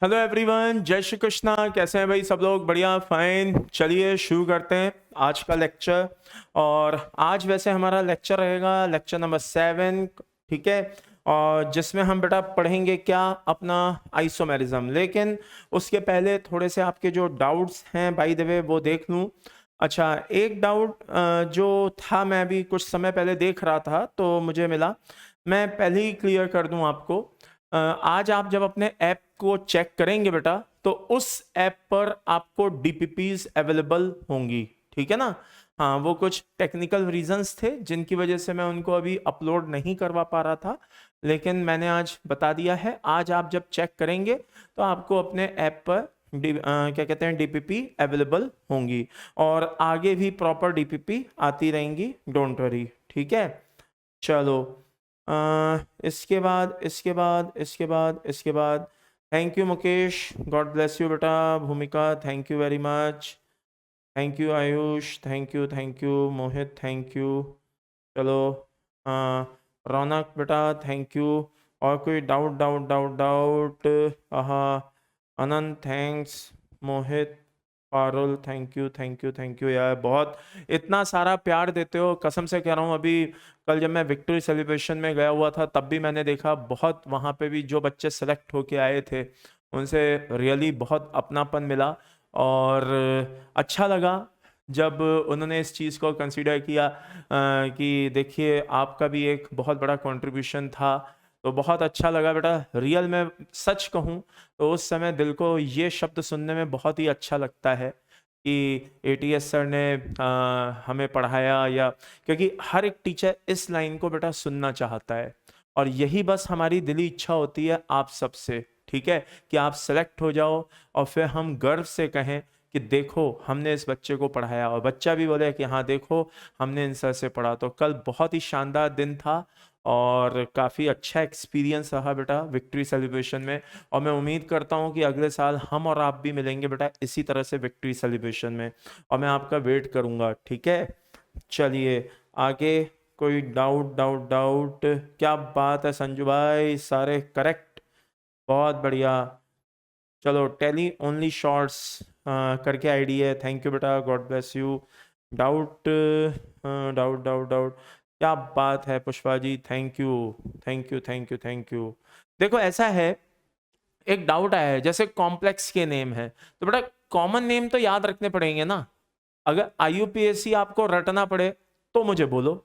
Hello everyone, जय श्री कृष्णा। कैसे हैं भाई सब लोग? बढ़िया, फाइन। चलिए शुरू करते हैं आज का लेक्चर। और आज वैसे हमारा लेक्चर रहेगा लेक्चर नंबर 7, ठीक है। और जिसमें हम बेटा पढ़ेंगे क्या, अपना आइसोमेरिज्म। लेकिन उसके पहले थोड़े से आपके जो डाउट्स हैं बाय द वे वो देख लूँ। अच्छा, एक डाउट जो था, मैं अभी कुछ समय पहले देख रहा था तो मुझे मिला, मैं पहले ही क्लियर कर दूं आपको। आज आप जब अपने ऐप को चेक करेंगे बेटा, तो उस ऐप पर आपको डीपीपीज अवेलेबल होंगी, ठीक है ना। हाँ, वो कुछ टेक्निकल रीजंस थे जिनकी वजह से मैं उनको अभी अपलोड नहीं करवा पा रहा था, लेकिन मैंने आज बता दिया है। आज आप जब चेक करेंगे तो आपको अपने ऐप पर क्या कहते हैं, डीपीपी अवेलेबल होंगी। और आगे भी प्रॉपर डीपीपी आती रहेंगी, डोंट वरी, ठीक है। चलो, इसके बाद thank you Mukesh, God bless you बेटा। भूमिका, thank you very much. Thank you Ayush, thank you Mohit, thank you. चलो, रौनक बेटा, थैंक यू। और कोई डाउट डाउट डाउट डाउट? आहा, Anant, thanks. Mohit, Parul, thank you यार, बहुत इतना सारा प्यार देते हो, कसम से कह रहा हूँ। अभी कल जब मैं विक्ट्री सेलिब्रेशन में गया हुआ था तब भी मैंने देखा, बहुत वहाँ पे भी जो बच्चे सेलेक्ट होके आए थे उनसे रियली बहुत अपनापन मिला। और अच्छा लगा जब उन्होंने इस चीज़ को कंसीडर किया कि देखिए आपका भी एक बहुत बड़ा कंट्रीब्यूशन था। तो बहुत अच्छा लगा बेटा, रियल में सच कहूँ तो उस समय दिल को ये शब्द सुनने में बहुत ही अच्छा लगता है कि एटीएस सर ने हमें पढ़ाया, या क्योंकि हर एक टीचर इस लाइन को बेटा सुनना चाहता है। और यही बस हमारी दिली इच्छा होती है आप सबसे, ठीक है, कि आप सेलेक्ट हो जाओ और फिर हम गर्व से कहें कि देखो हमने इस बच्चे को पढ़ाया, और बच्चा भी बोले कि हाँ देखो हमने इन सर से पढ़ा। तो कल बहुत ही शानदार दिन था और काफ़ी अच्छा एक्सपीरियंस रहा बेटा विक्ट्री सेलिब्रेशन में। और मैं उम्मीद करता हूँ कि अगले साल हम और आप भी मिलेंगे बेटा इसी तरह से विक्ट्री सेलिब्रेशन में, और मैं आपका वेट करूँगा, ठीक है। चलिए आगे, कोई डाउट डाउट डाउट? क्या बात है संजू भाई, सारे करेक्ट, बहुत बढ़िया। चलो, टेली ओनली शॉर्ट्स करके आईडी है, थैंक यू बेटा, God bless you. Doubt doubt doubt doubt, क्या बात है पुष्पा जी, थैंक यू। देखो ऐसा है, एक डाउट आया है, जैसे कॉम्प्लेक्स के नेम है तो बेटा कॉमन नेम तो याद रखने पड़ेंगे ना। अगर आईयूपीएससी आपको रटना पड़े तो मुझे बोलो।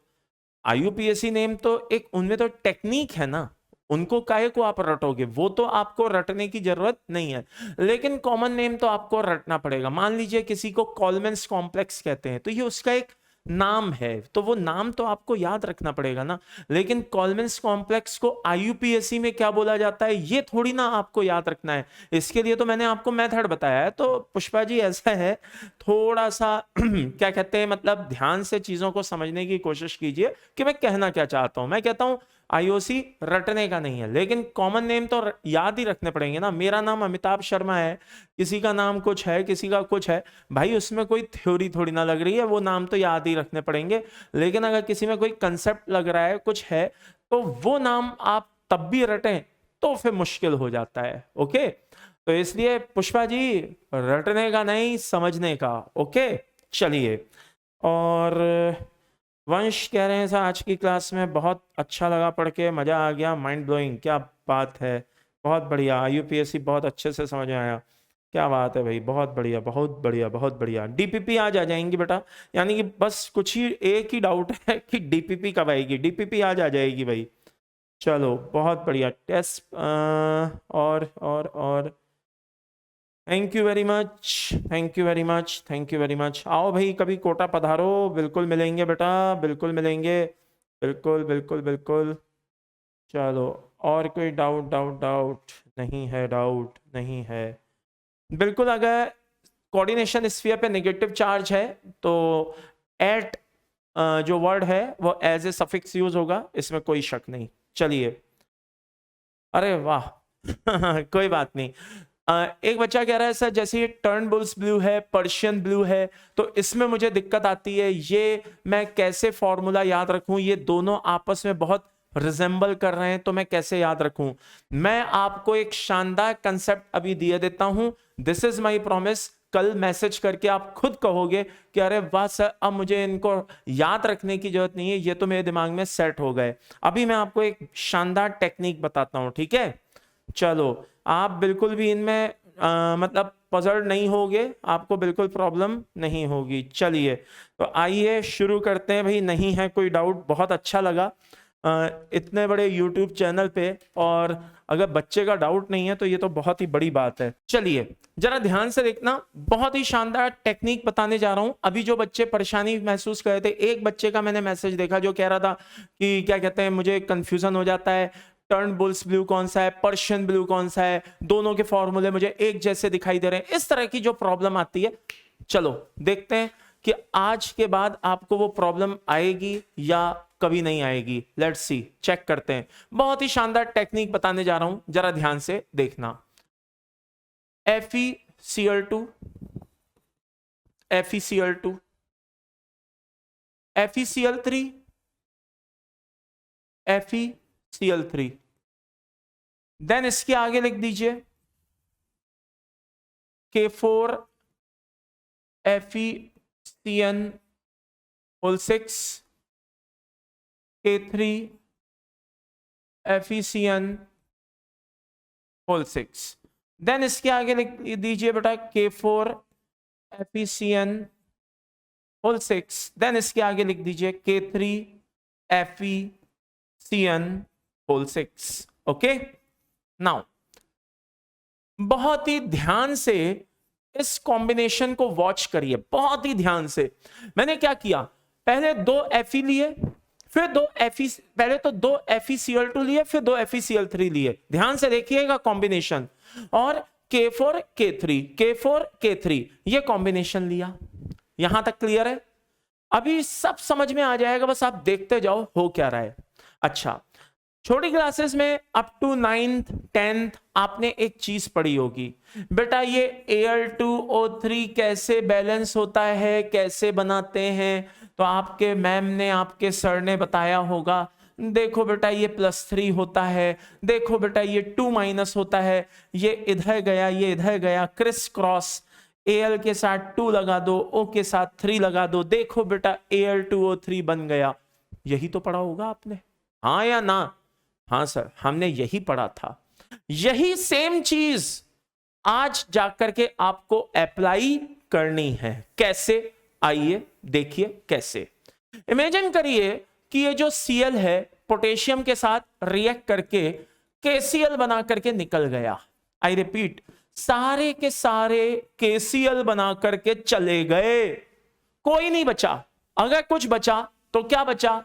आईयूपीएससी नेम तो एक, उनमें तो टेक्निक है ना, उनको काहे को आप रटोगे, वो तो आपको रटने की जरूरत नहीं है। लेकिन कॉमन नेम तो आपको रटना पड़ेगा। मान लीजिए किसी को कॉलमेंस कॉम्प्लेक्स कहते हैं, तो ये उसका एक नाम है, तो वो नाम तो आपको याद रखना पड़ेगा ना। लेकिन कॉलमेंस कॉम्प्लेक्स को आईयूपीएससी में क्या बोला जाता है ये थोड़ी ना आपको याद रखना है। इसके लिए तो मैंने आपको मेथड बताया है। तो पुष्पा जी ऐसा है, थोड़ा सा क्या कहते हैं, मतलब ध्यान से चीजों को समझने की कोशिश कीजिए कि मैं कहना क्या चाहता हूं। मैं कहता हूं आईओसी रटने का नहीं है, लेकिन कॉमन नेम तो याद ही रखने पड़ेंगे ना। मेरा नाम अमिताभ शर्मा है, किसी का नाम कुछ है, किसी का कुछ है, भाई उसमें कोई थ्योरी थोड़ी ना लग रही है, वो नाम तो याद ही रखने पड़ेंगे। लेकिन अगर किसी में कोई कंसेप्ट लग रहा है, कुछ है, तो वो नाम आप तब भी रटें तो फिर मुश्किल हो जाता है। ओके, तो इसलिए पुष्पा जी, रटने का नहीं, समझने का। ओके, चलिए। और वंश कह रहे हैं सर आज की क्लास में बहुत अच्छा लगा, पढ़ के मजा आ गया, माइंड ब्लोइंग। क्या बात है, बहुत बढ़िया। आईयूपीएससी बहुत अच्छे से समझ में आया, क्या बात है भाई, बहुत बढ़िया बहुत बढ़िया बहुत बढ़िया। डीपीपी आज आ जाएंगी बेटा, यानी कि बस कुछ ही एक ही डाउट है कि डीपीपी कब आएगी। डीपीपी आज आ जाएगी भाई। चलो बहुत बढ़िया। टेस्ट और thank you very much, thank you very much. आओ भाई, कभी कोटा पधारो, बिल्कुल मिलेंगे बेटा, बिल्कुल मिलेंगे, बिल्कुल बिल्कुल बिल्कुल। चलो, और कोई डाउट डाउट डाउट? नहीं है, डाउट नहीं है, बिल्कुल। अगर कोऑर्डिनेशन स्फीयर पे नेगेटिव चार्ज है तो एट जो वर्ड है वो एज ए सफिक्स यूज होगा, इसमें कोई शक नहीं। चलिए, अरे वाह कोई बात नहीं। एक बच्चा कह रहा है सर जैसे ये टर्न बुल्स ब्लू है, पर्शियन ब्लू है, तो इसमें मुझे दिक्कत आती है, ये मैं कैसे फॉर्मूला याद रखूं, ये दोनों आपस में बहुत रिजेंबल कर रहे हैं तो मैं कैसे याद रखूं? मैं आपको एक शानदार कंसेप्ट अभी दिए देता हूं, दिस इज माय प्रॉमिस। कल मैसेज करके आप खुद कहोगे कि अरे वाह सर, अब मुझे इनको याद रखने की जरूरत नहीं है, ये तो मेरे दिमाग में सेट हो गए। अभी मैं आपको एक शानदार टेक्निक बताता हूं, ठीक है? चलो, आप बिल्कुल भी इनमें मतलब पजल नहीं होगे, आपको बिल्कुल प्रॉब्लम नहीं होगी। चलिए तो आइए शुरू करते हैं भाई। नहीं है कोई डाउट, बहुत अच्छा लगा इतने बड़े YouTube चैनल पे, और अगर बच्चे का डाउट नहीं है तो ये तो बहुत ही बड़ी बात है। चलिए जरा ध्यान से देखना, बहुत ही शानदार टेक्निक बताने जा रहा हूं। अभी जो बच्चे परेशानी महसूस कर रहे थे, एक बच्चे का मैंने मैसेज देखा जो कह रहा था कि क्या कहते हैं, मुझे कंफ्यूजन हो जाता है, टर्न बुल्स ब्लू कौन सा है, पर्शियन ब्लू कौन सा है, दोनों के फॉर्मूले मुझे एक जैसे दिखाई दे रहे हैं। इस तरह की जो प्रॉब्लम आती है, चलो देखते हैं कि आज के बाद आपको वो प्रॉब्लम आएगी या कभी नहीं आएगी। लेट्स सी, चेक करते हैं। बहुत ही शानदार टेक्निक बताने जा रहा हूं, जरा ध्यान से देखना। FeCl2, FeCl2, FeCl3, FeCl3, then इसके आगे लिख दीजिए K4 FeCN6, K3 FeCN6, then इसके आगे लिख दीजिए बेटा K4 FeCN6, देन इसके आगे लिख दीजिए K3 FeCN6। ओके, नाउ बहुत ही ध्यान से इस कॉम्बिनेशन को वॉच करिए, बहुत ही ध्यान से। मैंने क्या किया, पहले दो Fe लिए, फिर दो Fe, पहले तो दो FeCl2 लिए, फिर दो FeCl3 लिए। ध्यान से देखिएगा कॉम्बिनेशन, और K4 K3, K4 K3, ये कॉम्बिनेशन लिया। यहां तक क्लियर है? अभी सब समझ में आ जाएगा, बस आप देखते जाओ हो क्या रहा है। अच्छा, छोटी क्लासेस में अप टू 9th 10th आपने एक चीज पढ़ी होगी बेटा, ये Al2O3 कैसे बैलेंस होता है, कैसे बनाते हैं। तो आपके मैम ने, आपके सर ने बताया होगा, देखो बेटा ये +3 होता है, देखो बेटा ये 2- होता है, ये इधर गया, ये इधर गया, क्रिस क्रॉस, Al के साथ 2 लगा दो, O के साथ 3 लगा दो, देखो बेटा Al2O3 बन गया। यही तो पढ़ा होगा आपने, हाँ या ना? हाँ सर, हमने यही पढ़ा था। यही सेम चीज आज जाकर के आपको अप्लाई करनी है। कैसे? आइए देखिए कैसे। इमेजिन करिए कि ये जो Cl है पोटेशियम के साथ रिएक्ट करके KCl बना करके निकल गया। आई रिपीट, सारे के सारे KCl बना करके चले गए, कोई नहीं बचा। अगर कुछ बचा तो क्या बचा?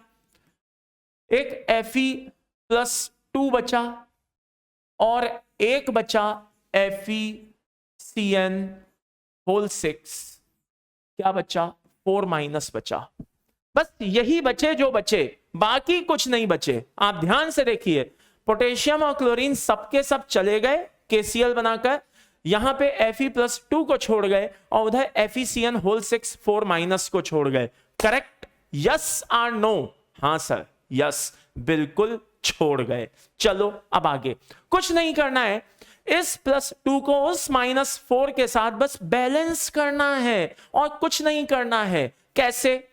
एक Fe+2 बचा, और एक बचा FeCN6। क्या बचा? 4- बचा। बस यही बचे जो बचे, बाकी कुछ नहीं बचे। आप ध्यान से देखिए, पोटेशियम और क्लोरीन सबके सब चले गए KCl बनाकर, यहां पे Fe+2 को छोड़ गए, और उधर FeCN6 4- को छोड़ गए। करेक्ट? यस और नो? हाँ सर, यस, बिल्कुल छोड़ गए। चलो अब आगे कुछ नहीं करना है, इस +2 को उस -4 के साथ बस बैलेंस करना है, और कुछ नहीं करना है। कैसे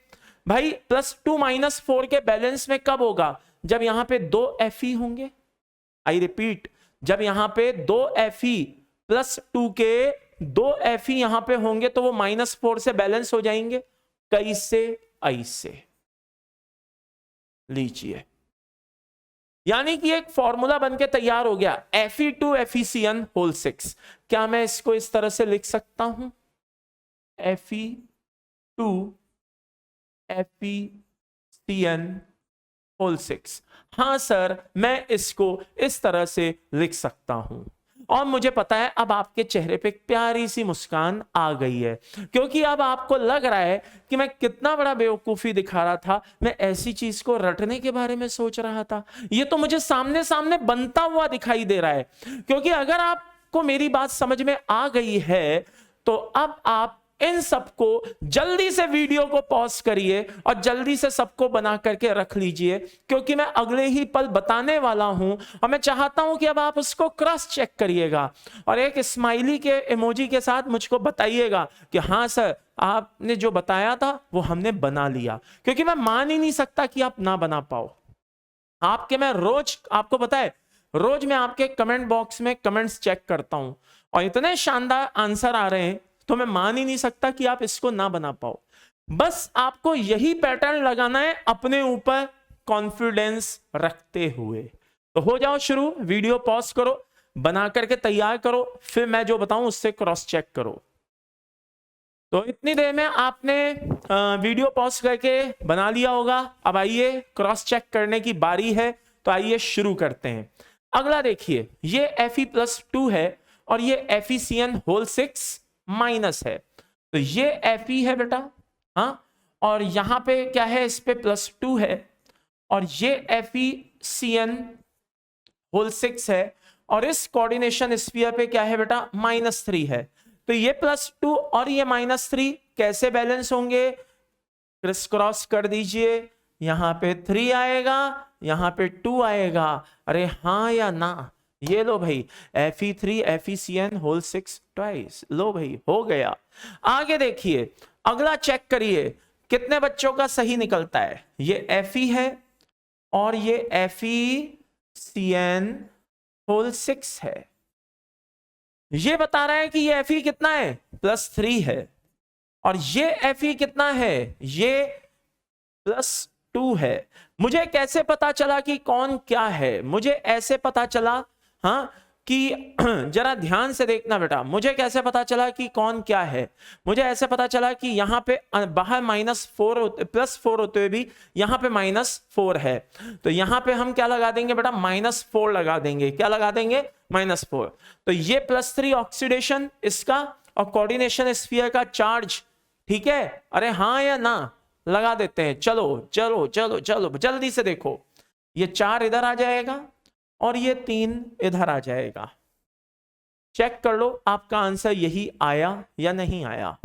भाई? +2 -4 के बैलेंस में कब होगा? जब यहां पे 2 Fe होंगे। आई रिपीट, जब यहां पे 2 Fe +2 के 2 Fe यहां पे होंगे तो वो -4 से बैलेंस हो जाएंगे। कैसे? ऐसे लीजिए, यानी कि एक फॉर्मूला बनके तैयार हो गया, Fe2 FeCN6। क्या मैं इसको इस तरह से लिख सकता हूं? Fe2 FeCN6। हां सर, मैं इसको इस तरह से लिख सकता हूं। और मुझे पता है अब आपके चेहरे पे एक प्यारी सी मुस्कान आ गई है, क्योंकि अब आपको लग रहा है कि मैं कितना बड़ा बेवकूफी दिखा रहा था। मैं ऐसी चीज को रटने के बारे में सोच रहा था, ये तो मुझे सामने सामने बनता हुआ दिखाई दे रहा है। क्योंकि अगर आपको मेरी बात समझ में आ गई है तो अब आप इन सबको जल्दी से वीडियो को पॉज करिए और जल्दी से सबको बना करके रख लीजिए, क्योंकि मैं अगले ही पल बताने वाला हूं और मैं चाहता हूं कि अब आप उसको क्रॉस चेक करिएगा और एक स्माइली के इमोजी के साथ मुझको बताइएगा कि हाँ सर, आपने जो बताया था वो हमने बना लिया, क्योंकि मैं मान ही नहीं सकता कि आप ना बना पाओ। आपके मैं रोज, आपको पता है, रोज मैं आपके कमेंट बॉक्स में कमेंट्स चेक करता हूं और इतने शानदार आंसर आ रहे हैं, तो मैं मान ही नहीं सकता कि आप इसको ना बना पाओ। बस आपको यही पैटर्न लगाना है अपने ऊपर कॉन्फिडेंस रखते हुए। तो हो जाओ शुरू, वीडियो पॉज करो, बना करके तैयार करो, फिर मैं जो बताऊं उससे क्रॉस चेक करो। तो इतनी देर में आपने वीडियो पॉज करके बना लिया होगा। अब आइए क्रॉस चेक करने की बारी है, तो आइए शुरू करते हैं। अगला देखिए, ये Fe+2 है और ये FeCN होल 6 माइनस है, तो ये Fe है बेटा, हाँ, और यहां पे क्या है, इस पे +2 है और ये FeCN होल 6 है और इस कोऑर्डिनेशन स्फीयर पे क्या है बेटा, -3 है। तो ये +2 और ये -3 कैसे बैलेंस होंगे, क्रिस क्रॉस कर दीजिए, यहां पे 3 आएगा, यहां पे 2 आएगा। अरे हाँ या ना, ये लो भाई, Fe3 FeCN होल 6 ट्वाइस, लो भाई हो गया। आगे देखिए, अगला चेक करिए कितने बच्चों का सही निकलता है। ये Fe है और ये FeCN होल 6 है। ये बता रहा है कि ये Fe कितना है, +3 है और ये Fe कितना है, ये +2 है। मुझे कैसे पता चला कि कौन क्या है, मुझे ऐसे पता चला, हाँ, कि जरा ध्यान से देखना बेटा, मुझे कैसे पता चला कि कौन क्या है। मुझे ऐसे पता चला कि यहां पे बाहर +4 होते हुए भी यहां पे -4 है, तो यहां पे हम क्या लगा देंगे बेटा, -4 लगा देंगे। क्या लगा देंगे, -4। तो ये +3 ऑक्सीडेशन इसका और कोऑर्डिनेशन स्फीयर का चार्ज, ठीक है। अरे हाँ या ना, लगा देते हैं। चलो चलो चलो चलो जल्दी से देखो, ये 4 इधर आ जाएगा और ये 3 इधर आ जाएगा। चेक कर लो आपका आंसर यही आया या नहीं आया।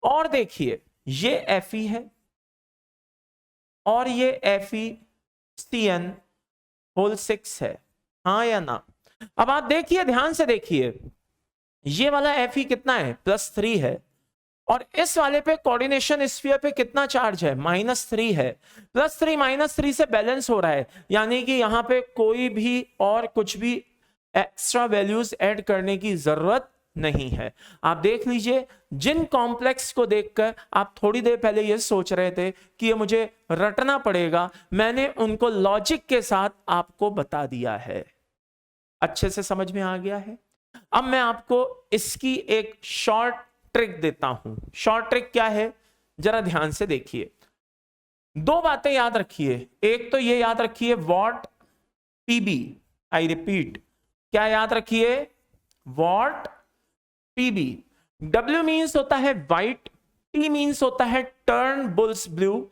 और देखिए, ये Fe है और ये FeCN होल 6 है, हाँ या ना। अब आप देखिए, ध्यान से देखिए, ये वाला Fe कितना है, +3 है और इस वाले पे कोऑर्डिनेशन स्फीयर पे कितना चार्ज है, -3 है। +3 -3 से बैलेंस हो रहा है, यानी कि यहां पे कोई भी और कुछ भी एक्स्ट्रा वैल्यूज ऐड करने की जरूरत नहीं है। आप देख लीजिए, जिन कॉम्प्लेक्स को देखकर आप थोड़ी देर पहले ये सोच रहे थे कि ये मुझे रटना पड़ेगा, मैंने उनको लॉजिक के साथ आपको बता दिया है। अच्छे से समझ में आ गया है। अब मैं आपको इसकी एक शॉर्ट ट्रिक देता हूं। शॉर्ट ट्रिक क्या है, जरा ध्यान से देखिए। 2 बातें याद रखिए। एक तो ये याद रखिए, वॉट पीबी, आई रिपीट, क्या याद रखिए, वॉट पीबी। W मीन्स होता है व्हाइट, T मीन्स होता है turn bulls blue,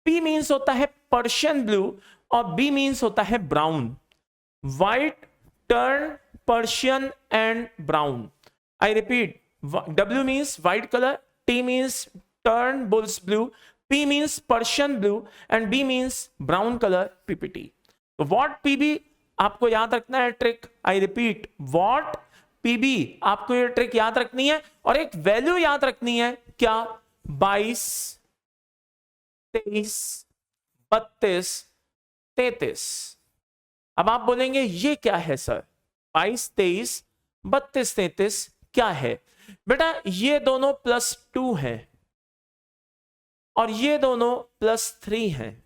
P means होता है पर्शियन ब्लू और B मीन्स होता है brown. White, turn, Persian and brown. I repeat, W means white color, T means turn bulls blue, P means Persian blue and B means brown color PPT। तो what PB आपको याद रखना है trick. I repeat, what PB आपको ये trick याद रखनी है और एक वैल्यू याद रखनी है, क्या, 22, 23, 32, 33। अब आप बोलेंगे ये क्या है सर, 22, 23, 32, 33 क्या है बेटा। ये दोनों +2 है और ये दोनों +3 है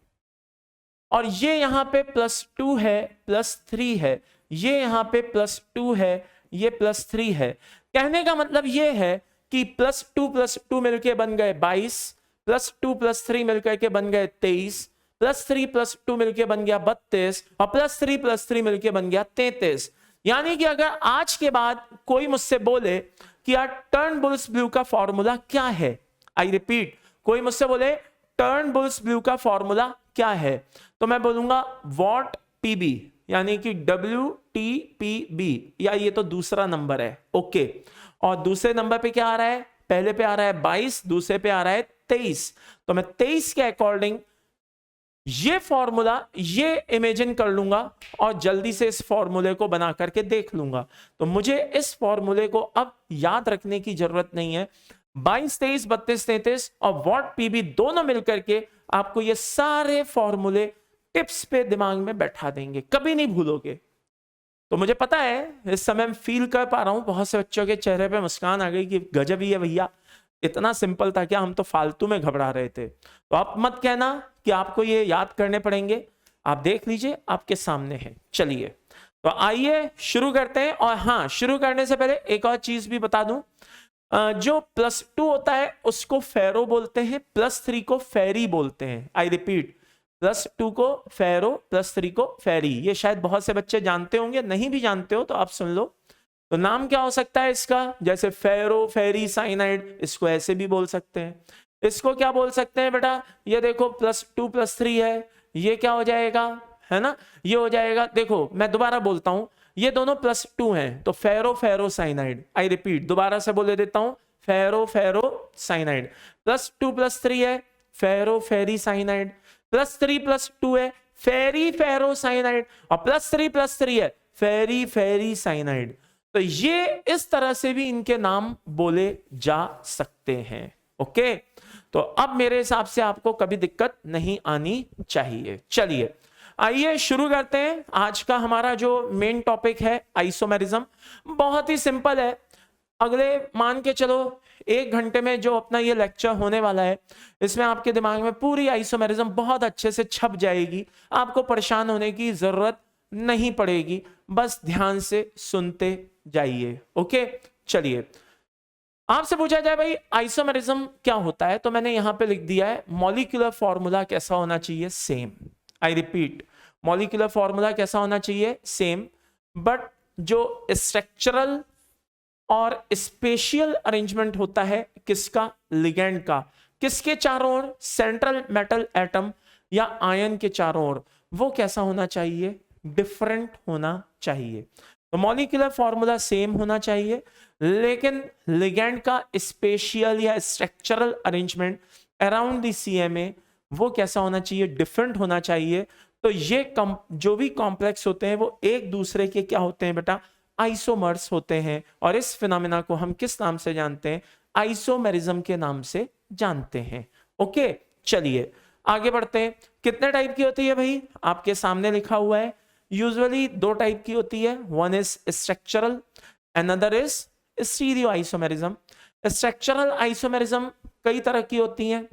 और ये यहां पे +2 है, +3 है, ये यहां पे +2 है, ये +3 है। कहने का मतलब ये है कि +2 मिलके बन गए 22, +2 +3 मिलकर के बन गए 23, +3 +2 मिलके बन गया 32 और +3 मिलके बन गया 33। यानी कि अगर आज के बाद कोई मुझसे बोले कि यार टर्न बुल्स ब्लू का फॉर्मूला क्या है, आई रिपीट, कोई मुझसे बोले टर्न बुल्स ब्लू का फॉर्मूला क्या है, तो मैं बोलूंगा वॉट पीबी, यानी कि WTPB, या ये तो दूसरा नंबर है, ओके। और दूसरे नंबर पे क्या आ रहा है, पहले पे आ रहा है 22, दूसरे पे आ रहा है 23, तो मैं 23 के अकॉर्डिंग ये फॉर्मूला ये इमेजिन कर लूंगा और जल्दी से इस फॉर्मूले को बना करके देख लूंगा। तो मुझे इस फॉर्मूले को अब याद रखने की जरूरत नहीं है। 22, 23, 32, 33 और वॉट पीबी दोनों मिलकर के आपको ये सारे फॉर्मूले टिप्स पे दिमाग में बैठा देंगे, कभी नहीं भूलोगे। तो मुझे पता है इस समय मैं फील कर पा रहा हूं, बहुत से बच्चों के चेहरे पे मुस्कान आ गई कि गजब ही है भैया, इतना सिंपल था क्या, हम तो फालतू में घबरा रहे थे। तो आप मत कहना कि आपको ये याद करने पड़ेंगे, आप देख लीजिए आपके सामने है। चलिए तो आइए शुरू करते हैं। और हाँ, शुरू करने से पहले एक और चीज भी बता दूं, जो +2 होता है उसको फेरो बोलते हैं, +3 को फेरी बोलते हैं। आई रिपीट, +2 को फेरो, +3 को फेरी। ये शायद बहुत से बच्चे जानते होंगे, नहीं भी जानते हो तो आप सुन लो। तो नाम क्या हो सकता है इसका, जैसे फेरो, फेरी साइनाइड, इसको ऐसे भी बोल सकते हैं। इसको क्या बोल सकते हैं बेटा, ये देखो +2 +3 है, ये क्या हो जाएगा, है ना, ये हो जाएगा, देखो मैं दोबारा बोलता हूं, ये दोनों +2 हैं तो फेरो फेरो साइनाइड। आई रिपीट, दोबारा से बोले देता हूं, फेरो फेरो साइनाइड। +2 +3 है फेरो फेरी साइनाइड, +3 +2 है फेरी फेरो साइनाइड, और +3 +3 है फेरी फेरी साइनाइड। तो ये इस तरह से भी इनके नाम बोले जा सकते हैं। ओके, तो अब मेरे हिसाब से आपको कभी दिक्कत नहीं आनी चाहिए। चलिए आइए शुरू करते हैं। आज का हमारा जो मेन टॉपिक है आइसोमेरिज्म, बहुत ही सिंपल है। अगले मान के चलो 1 घंटे में जो अपना ये लेक्चर होने वाला है, इसमें आपके दिमाग में पूरी आइसोमेरिज्म बहुत अच्छे से छप जाएगी, आपको परेशान होने की जरूरत नहीं पड़ेगी, बस ध्यान से सुनते जाइए। ओके, चलिए आपसे पूछा जाए भाई आइसोमेरिज्म क्या होता है, तो मैंने यहां पे लिख दिया है मॉलिक्यूलर फॉर्मूला कैसा होना चाहिए, same. I repeat, molecular formula कैसा होना चाहिए, सेम, बट जो स्ट्रक्चरल और स्पेशियल अरेंजमेंट होता है किसका, लिगैंड का, किसके चारों ओर, सेंट्रल मेटल एटम या आयन के चारों ओर, वो कैसा होना चाहिए, डिफरेंट होना चाहिए। तो मॉलिक्यूलर फॉर्मूला सेम होना चाहिए, लेकिन लिगैंड का स्पेशियल या structural arrangement around the CMA वो कैसा होना चाहिए, डिफरेंट होना चाहिए। तो ये जो भी कॉम्प्लेक्स होते हैं वो एक दूसरे के क्या होते हैं बेटा, आइसोमर्स होते हैं। और इस फिनोमेना को हम किस नाम से जानते हैं, आइसोमेरिज्म के नाम से जानते हैं। ओके, चलिए आगे बढ़ते हैं। कितने टाइप की होती है भाई, आपके सामने लिखा हुआ है, यूजुअली 2 टाइप की होती है, one is structural, another is stereo isomerism. Structural isomerism कई तरह की होती हैं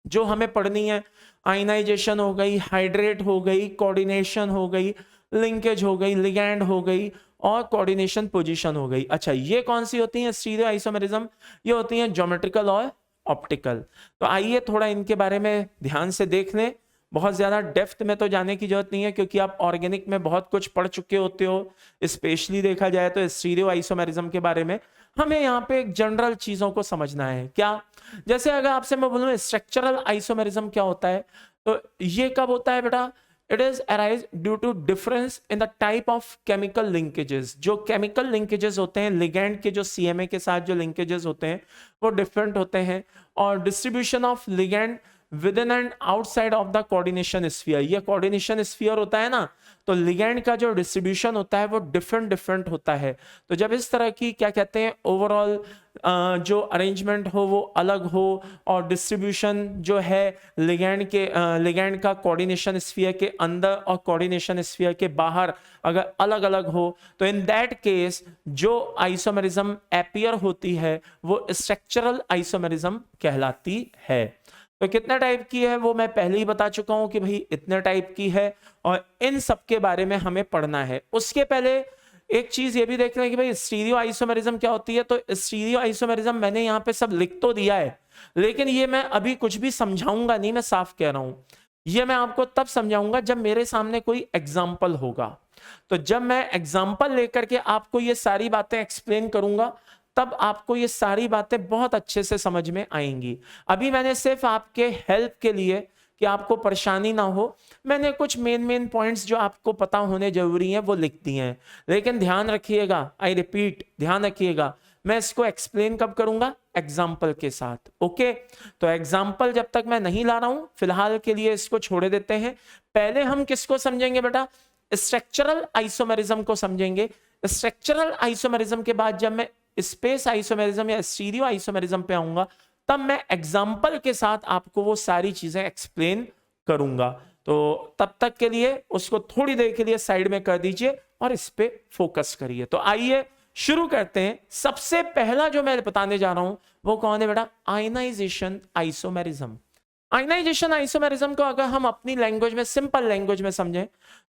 जो हमें पढ़नी है, आयनाइजेशन हो गई, हाइड्रेट हो गई, कोऑर्डिनेशन हो गई, लिंकेज हो गई, लिगैंड हो गई, और कोऑर्डिनेशन पोजीशन हो गई। अच्छा, ये कौन सी होती है स्टीरियो आइसोमेरिज्म, ये होती है ज्योमेट्रिकल और ऑप्टिकल। तो आइए थोड़ा इनके बारे में ध्यान से देख लें, बहुत ज्यादा डेप्थ में तो जाने की जरूरत नहीं है क्योंकि आप ऑर्गेनिक में बहुत कुछ पढ़ चुके होते हो। स्पेशली देखा जाए तो स्टीरियो आइसोमेरिज्म के बारे में हमें यहाँ पे एक जनरल चीजों को समझना है। क्या, जैसे अगर आपसे मैं बोलूं स्ट्रक्चरल आइसोमेरिज्म क्या होता है, तो ये कब होता है बेटा, it is arise due to difference in the type of chemical linkages. जो केमिकल लिंकेजेस होते हैं, लिगैंड के जो सीएमए के साथ जो लिंकेजेस होते हैं वो डिफरेंट होते हैं, और distribution of ligand with in and outside of the coordination sphere. ये कोऑर्डिनेशन स्फीयर होता है ना, तो लिगैंड का जो डिस्ट्रीब्यूशन होता है वो डिफरेंट होता है। तो जब इस तरह की क्या कहते हैं ओवरऑल जो अरेंजमेंट हो वो अलग हो, और डिस्ट्रीब्यूशन जो है लिगैंड का कोऑर्डिनेशन स्फीयर के अंदर और कोऑर्डिनेशन स्फीयर के बाहर अगर अलग अलग हो, तो इन दैट केस जो आइसोमेरिज्म अपीयर होती है वो स्ट्रक्चरल आइसोमेरिज्म कहलाती है। तो कितने टाइप की है वो मैं पहले ही बता चुका हूं कि भाई इतने टाइप की है, और इन सब के बारे में हमें पढ़ना है। उसके पहले एक चीज ये भी देख रहे हैं कि भाई स्टीरियो आइसोमेरिज्म क्या होती है। तो स्टीरियो आइसोमेरिज्म मैंने यहाँ पे सब लिख तो दिया है, लेकिन ये मैं अभी कुछ भी समझाऊंगा नहीं, मैं साफ कह रहा हूं। ये मैं आपको तब समझाऊंगा जब मेरे सामने कोई एग्जाम्पल होगा। तो जब मैं एग्जाम्पल लेकर के आपको ये सारी बातें एक्सप्लेन करूंगा, तब आपको ये सारी बातें बहुत अच्छे से समझ में आएंगी। अभी मैंने सिर्फ आपके हेल्प के लिए, कि आपको परेशानी ना हो, मैंने कुछ मेन पॉइंट्स जो आपको पता होने जरूरी हैं वो लिख दिए हैं। लेकिन ध्यान रखिएगा, आई रिपीट ध्यान रखिएगा, मैं इसको एक्सप्लेन कब करूंगा, एग्जाम्पल के साथ। ओके, तो एग्जाम्पल जब तक मैं नहीं ला रहा हूं, फिलहाल के लिए इसको छोड़े देते हैं। पहले हम किसको समझेंगे बेटा, स्ट्रक्चरल आइसोमेरिज्म को समझेंगे। स्ट्रक्चरल आइसोमेरिज्म के बाद जब मैं स्पेस आइसोमेरिज्म या स्टीरियो आइसोमेरिज्म पे आऊंगा, तब मैं एग्जाम्पल के साथ आपको वो सारी चीजें एक्सप्लेन करूंगा। तो तब तक के लिए उसको थोड़ी देर के लिए साइड में कर दीजिए और इस पे फोकस करिए। तो आइए शुरू करते हैं। सबसे पहला जो मैं बताने जा रहा हूं वो कौन है बेटा, आयनाइजेशन आइसोमेरिज्म। आयनाइजेशन आइसोमेरिज्म को अगर हम अपनी लैंग्वेज में, सिंपल लैंग्वेज में समझें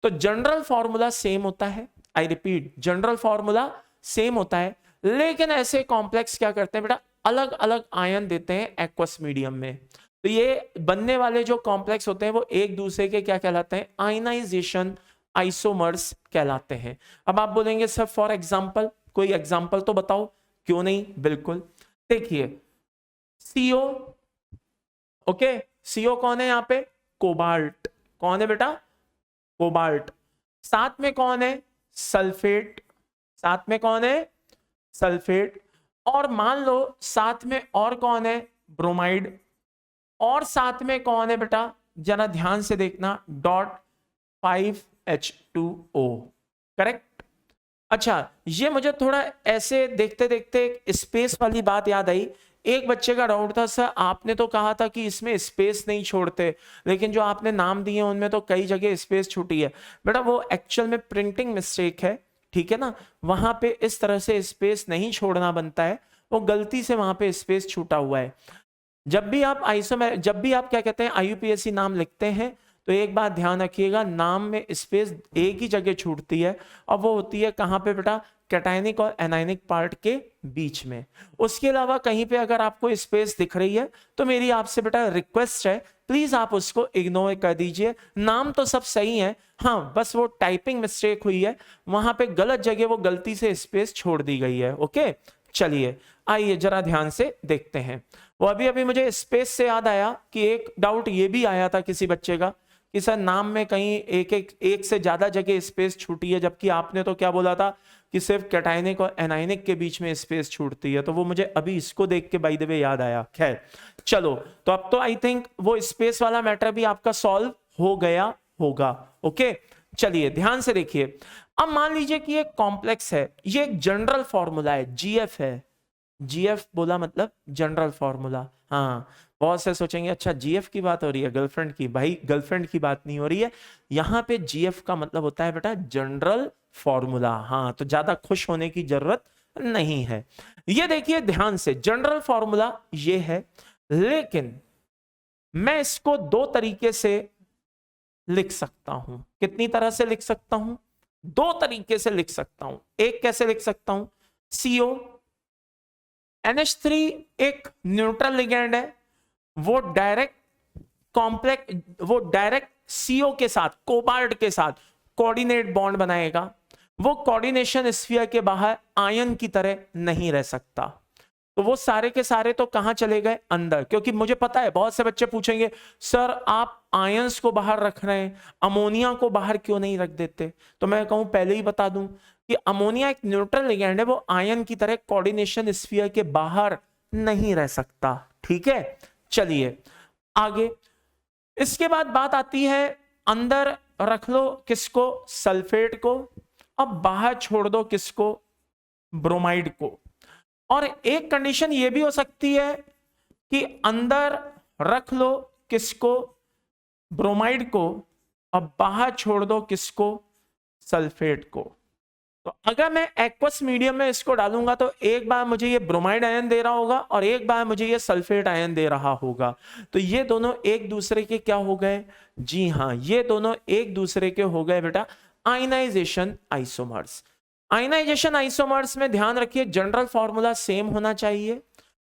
तो जनरल फॉर्मूला सेम होता है। I repeat, general formula same होता है, लेकिन ऐसे कॉम्प्लेक्स क्या करते हैं बेटा, अलग अलग आयन देते हैं एक्वस मीडियम में। तो ये बनने वाले जो कॉम्प्लेक्स होते हैं वो एक दूसरे के क्या कहलाते हैं, आयनाइजेशन आइसोमर्स कहलाते हैं। अब आप बोलेंगे सर फॉर एग्जांपल, कोई एग्जांपल तो बताओ। क्यों नहीं, बिल्कुल। देखिए CO, ओके, CO कौन है यहाँ पे, कोबाल्ट। कौन है बेटा, कोबाल्ट। साथ में कौन है, सल्फेट। साथ में कौन है, सल्फेट। और मान लो साथ में और कौन है, ब्रोमाइड। और साथ में कौन है बेटा, जरा ध्यान से देखना, .5H2O, करेक्ट। अच्छा, ये मुझे थोड़ा ऐसे देखते देखते एक स्पेस वाली बात याद आई। एक बच्चे का डाउट था, सर आपने तो कहा था कि इसमें स्पेस नहीं छोड़ते, लेकिन जो आपने नाम दिए उनमें तो कई जगह स्पेस छूटी है। बेटा वो एक्चुअल में प्रिंटिंग मिस्टेक है, ठीक है ना, वहां पे इस तरह से स्पेस नहीं छोड़ना बनता है, वो गलती से वहां पे स्पेस छूटा हुआ है। जब भी आप जब भी आप क्या कहते हैं IUPAC नाम लिखते हैं तो एक बात ध्यान रखिएगा, नाम में स्पेस एक ही जगह छूटती है, और वो होती है कहां पे बेटा, कैटायनिक और एनायनिक पार्ट के बीच में। उसके अलावा कहीं पे अगर आपको स्पेस दिख रही है तो मेरी आपसे बेटा रिक्वेस्ट है, प्लीज आप उसको इग्नोर कर दीजिए। नाम तो सब सही है, हाँ बस वो टाइपिंग मिस्टेक हुई है, वहां पे गलत जगह वो गलती से स्पेस छोड़ दी गई है। ओके, चलिए आइए जरा ध्यान से देखते हैं। वो अभी अभी मुझे स्पेस से याद आया कि एक डाउट ये भी आया था किसी बच्चे का कि सर नाम में कहीं एक से ज्यादा जगह स्पेस छूटी है, जबकि आपने तो क्या बोला था कि सिर्फ कैटायनिक और एनायनिक के बीच में स्पेस छूटती है। तो वो मुझे अभी इसको देख के बाय द वे याद आया। खैर चलो, तो अब तो आई थिंक वो स्पेस वाला मैटर भी आपका सॉल्व हो गया होगा। ओके, चलिए ध्यान से देखिए। अब मान लीजिए कि एक कॉम्प्लेक्स है, ये एक जनरल फॉर्मूला है, GF है। GF बोला मतलब जनरल फॉर्मूला। हाँ, बहुत से सोचेंगे अच्छा GF की बात हो रही है गर्लफ्रेंड की। भाई गर्लफ्रेंड की बात नहीं हो रही है यहाँ पे। GF का मतलब होता है बेटा जनरल फॉर्मूला। हाँ, तो ज्यादा खुश होने की जरूरत नहीं है। ये देखिए ध्यान से, जनरल फॉर्मूला ये है, लेकिन मैं इसको दो तरीके से लिख सकता हूं। कितनी तरह से लिख सकता हूं, दो तरीके से लिख सकता हूं। एक कैसे लिख सकता हूं, CO NH3 एक न्यूट्रल लिगेंड है, वो डायरेक्ट CO के साथ, कोबाल्ट के साथ कोऑर्डिनेट बॉन्ड बनाएगा। वो कोऑर्डिनेशन स्फीयर के बाहर आयन की तरह नहीं रह सकता। तो वो सारे के सारे तो कहां चले गए, अंदर। क्योंकि मुझे पता है बहुत से बच्चे पूछेंगे सर आप आयंस को बाहर रख रहे हैं, अमोनिया को बाहर क्यों नहीं रख देते। तो मैं कहूं पहले ही बता दूं कि अमोनिया एक न्यूट्रल लिगेंड है, वो आयन की तरह कोऑर्डिनेशन स्फीयर के बाहर नहीं रह सकता। ठीक है, चलिए आगे। इसके बाद बात आती है, अंदर रख लो किसको, सल्फेट को, अब बाहर छोड़ दो किसको, ब्रोमाइड को। और एक कंडीशन ये भी हो सकती है कि अंदर रख लो किसको, ब्रोमाइड को, अब बाहर छोड़ दो किसको, सल्फेट को। तो अगर मैं एक्वस मीडियम में इसको डालूंगा तो एक बार मुझे ये ब्रोमाइड आयन दे रहा होगा और एक बार मुझे ये सल्फेट आयन दे रहा होगा। तो ये दोनों एक दूसरे के क्या हो गए, जी हां, ये दोनों एक दूसरे के हो गए बेटा आयनाइजेशन आइसोमर्स। आयनाइजेशन आइसोमर्स में ध्यान रखिए जनरल फॉर्मूला सेम होना चाहिए।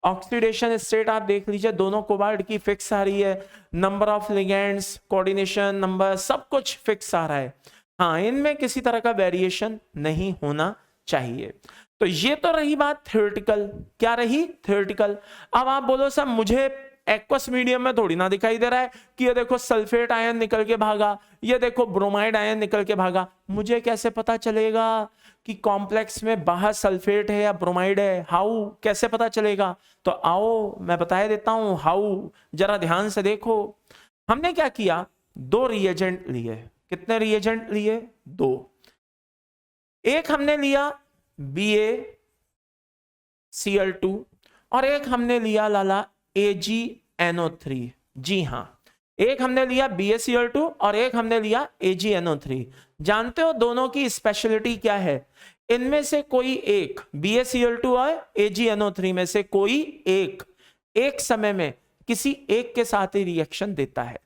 ऑक्सीडेशन स्टेट आप देख लीजिए, दोनों कोबाल्ट की फिक्स आ रही है, number of ligands, coordination number, सब कुछ फिक्स आ रहा है। हाँ, इनमें किसी तरह का वेरिएशन नहीं होना चाहिए। तो ये तो रही बात थ्योरेटिकल। क्या रही, थ्योरेटिकल। अब आप बोलो सर मुझे एक्वस मीडियम में थोड़ी ना दिखाई दे रहा है कि ये देखो सल्फेट आयन निकल के भागा, ये देखो ब्रोमाइड आयन निकल के भागा। मुझे कैसे पता चलेगा कि कॉम्प्लेक्स में बाहर सल्फेट है या ब्रोमाइड है? हाउ, कैसे पता चलेगा? तो आओ मैं बता देता हूं हाउ, जरा ध्यान से देखो। हमने क्या किया, दो रिएजेंट लिए। कितने रिएजेंट लिए? दो। एक हमने लिया BaCl2 और एक हमने लिया लाला AgNO3। जी हां, एक हमने लिया BaCl2 और एक हमने लिया AgNO3। जानते हो दोनों की स्पेशलिटी क्या है? इनमें से कोई एक, BaCl2 और AgNO3 में से कोई एक समय में किसी एक के साथ ही रिएक्शन देता है।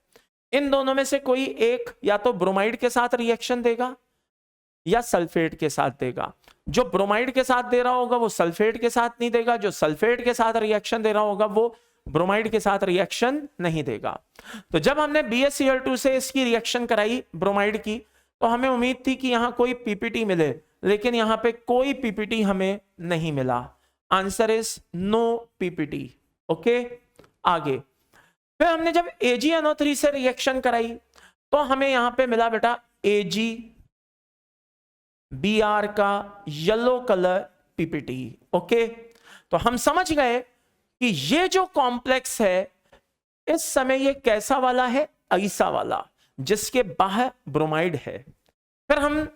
इन दोनों में से कोई एक या तो ब्रोमाइड के साथ रिएक्शन देगा या सल्फेट के साथ देगा। जो ब्रोमाइड के साथ दे रहा होगा वो सल्फेट के साथ नहीं देगा, जो सल्फेट के साथ रिएक्शन दे रहा होगा वो ब्रोमाइड के साथ रिएक्शन नहीं देगा। तो जब हमने BaCl2 से इसकी रिएक्शन कराई ब्रोमाइड की, तो हमें उम्मीद थी कि यहां कोई पीपीटी मिले, लेकिन यहां पे कोई पीपीटी हमें नहीं मिला। Answer is no PPT. Okay, आगे फिर हमने जब AgNO3 से रिएक्शन कराई तो हमें यहां पे मिला बेटा AgBr का येलो कलर पीपीटी। ओके, तो हम समझ गए कि ये जो कॉम्प्लेक्स है इस समय ये कैसा वाला है? ऐसा वाला, जिसके बाहर ब्रोमाइड है। फिर हम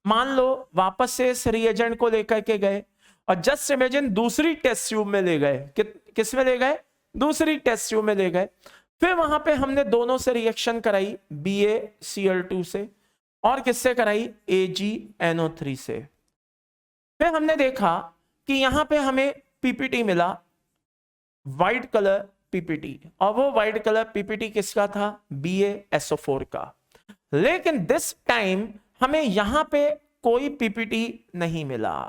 मान लो वापस से इस रिएजेंट को लेकर के गए और जस्ट इमेजिन दूसरी टेस्ट ट्यूब में ले गए। किस में ले गए? दूसरी टेस्ट ट्यूब में ले गए। फिर वहां पे हमने दोनों से रिएक्शन कराई, BaCl2 से और किससे कराई? AgNO3 से। फिर हमने देखा कि यहां पे हमें पीपीटी मिला, व्हाइट कलर पीपीटी, और वो व्हाइट कलर पीपीटी किसका था? BaSO4 का। लेकिन दिस टाइम हमें यहां पे कोई पीपीटी नहीं मिला।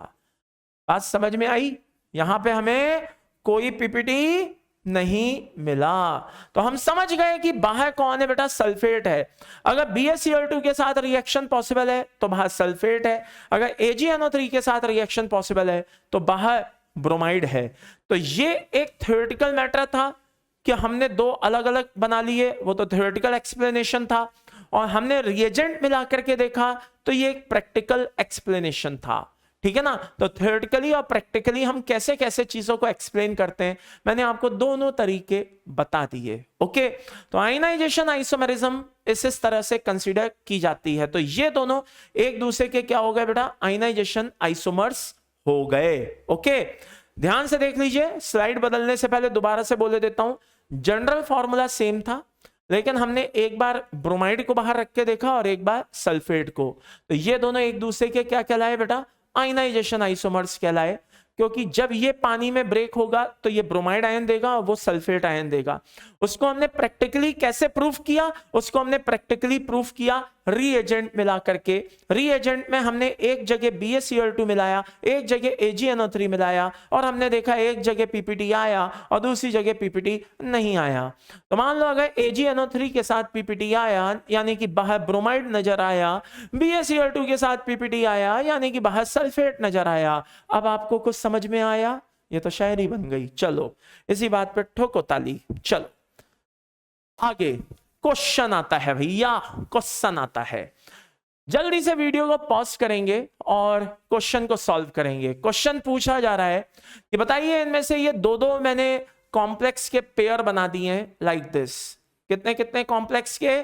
बात समझ में आई? यहां पे हमें कोई पीपीटी नहीं मिला। तो हम समझ गए कि बाहर कौन है बेटा? सल्फेट है। अगर BaCl2 के साथ रिएक्शन पॉसिबल है तो बाहर सल्फेट है, अगर AgNO3 के साथ रिएक्शन पॉसिबल है तो बाहर ब्रोमाइड है। तो ये एक थ्योरेटिकल मैटर था कि हमने दो अलग अलग बना लिए, वो तो थ्योरेटिकल एक्सप्लेनेशन था, और हमने रिएजेंट मिला करके देखा तो ये एक प्रैक्टिकल एक्सप्लेनेशन था। ठीक है ना? तो थ्योरेटिकली और प्रैक्टिकली हम कैसे कैसे चीजों को एक्सप्लेन करते हैं, मैंने आपको दोनों तरीके बता दिए। ओके, तो आयनाइजेशन आइसोमेरिज्म इस तरह से कंसीडर की जाती है। तो ये दोनों एक दूसरे के क्या हो गए बेटा? आयनाइजेशन आइसोमर्स हो गए। ओके, ध्यान से देख लीजिए। स्लाइड बदलने से पहले दोबारा से बोले देता हूं, जनरल फॉर्मूला सेम था, लेकिन हमने एक बार ब्रोमाइड को बाहर रख के देखा और एक बार सल्फेट को। तो ये दोनों एक दूसरे के क्या कहलाए बेटा? आयनाइजेशन आइसोमर्स कहलाए, क्योंकि जब ये पानी में ब्रेक होगा तो ये ब्रोमाइड आयन देगा और वो सल्फेट आयन देगा। उसको हमने प्रैक्टिकली कैसे प्रूफ किया? उसको हमने प्रैक्टिकली प्रूफ किया रिएजेंट मिला करके। रिएजेंट में हमने एक जगह BaCl2 मिलाया, एक जगह AgNO3 मिलाया, और हमने देखा एक जगह पीपीटी आया और दूसरी जगह पीपीटी नहीं आया। तो मान लो अगर AgNO3 के साथ पीपीटी आया यानी कि बाहर ब्रोमाइड नजर आया, BaCl2 के साथ पीपीटी आया यानी कि बाहर सल्फेट नजर आया। अब आपको कुछ समझ में आया? ये तो शायरी बन गई। चलो इसी बात पे ठोको ताली। चलो आगे क्वेश्चन आता है भैया, क्वेश्चन आता है। जल्दी से वीडियो को पॉज करेंगे और क्वेश्चन को सॉल्व करेंगे। क्वेश्चन पूछा जा रहा है कि बताइए इनमें से ये दो दो मैंने कॉम्प्लेक्स के पेयर बना दिए हैं लाइक दिस। कितने कितने कॉम्प्लेक्स के?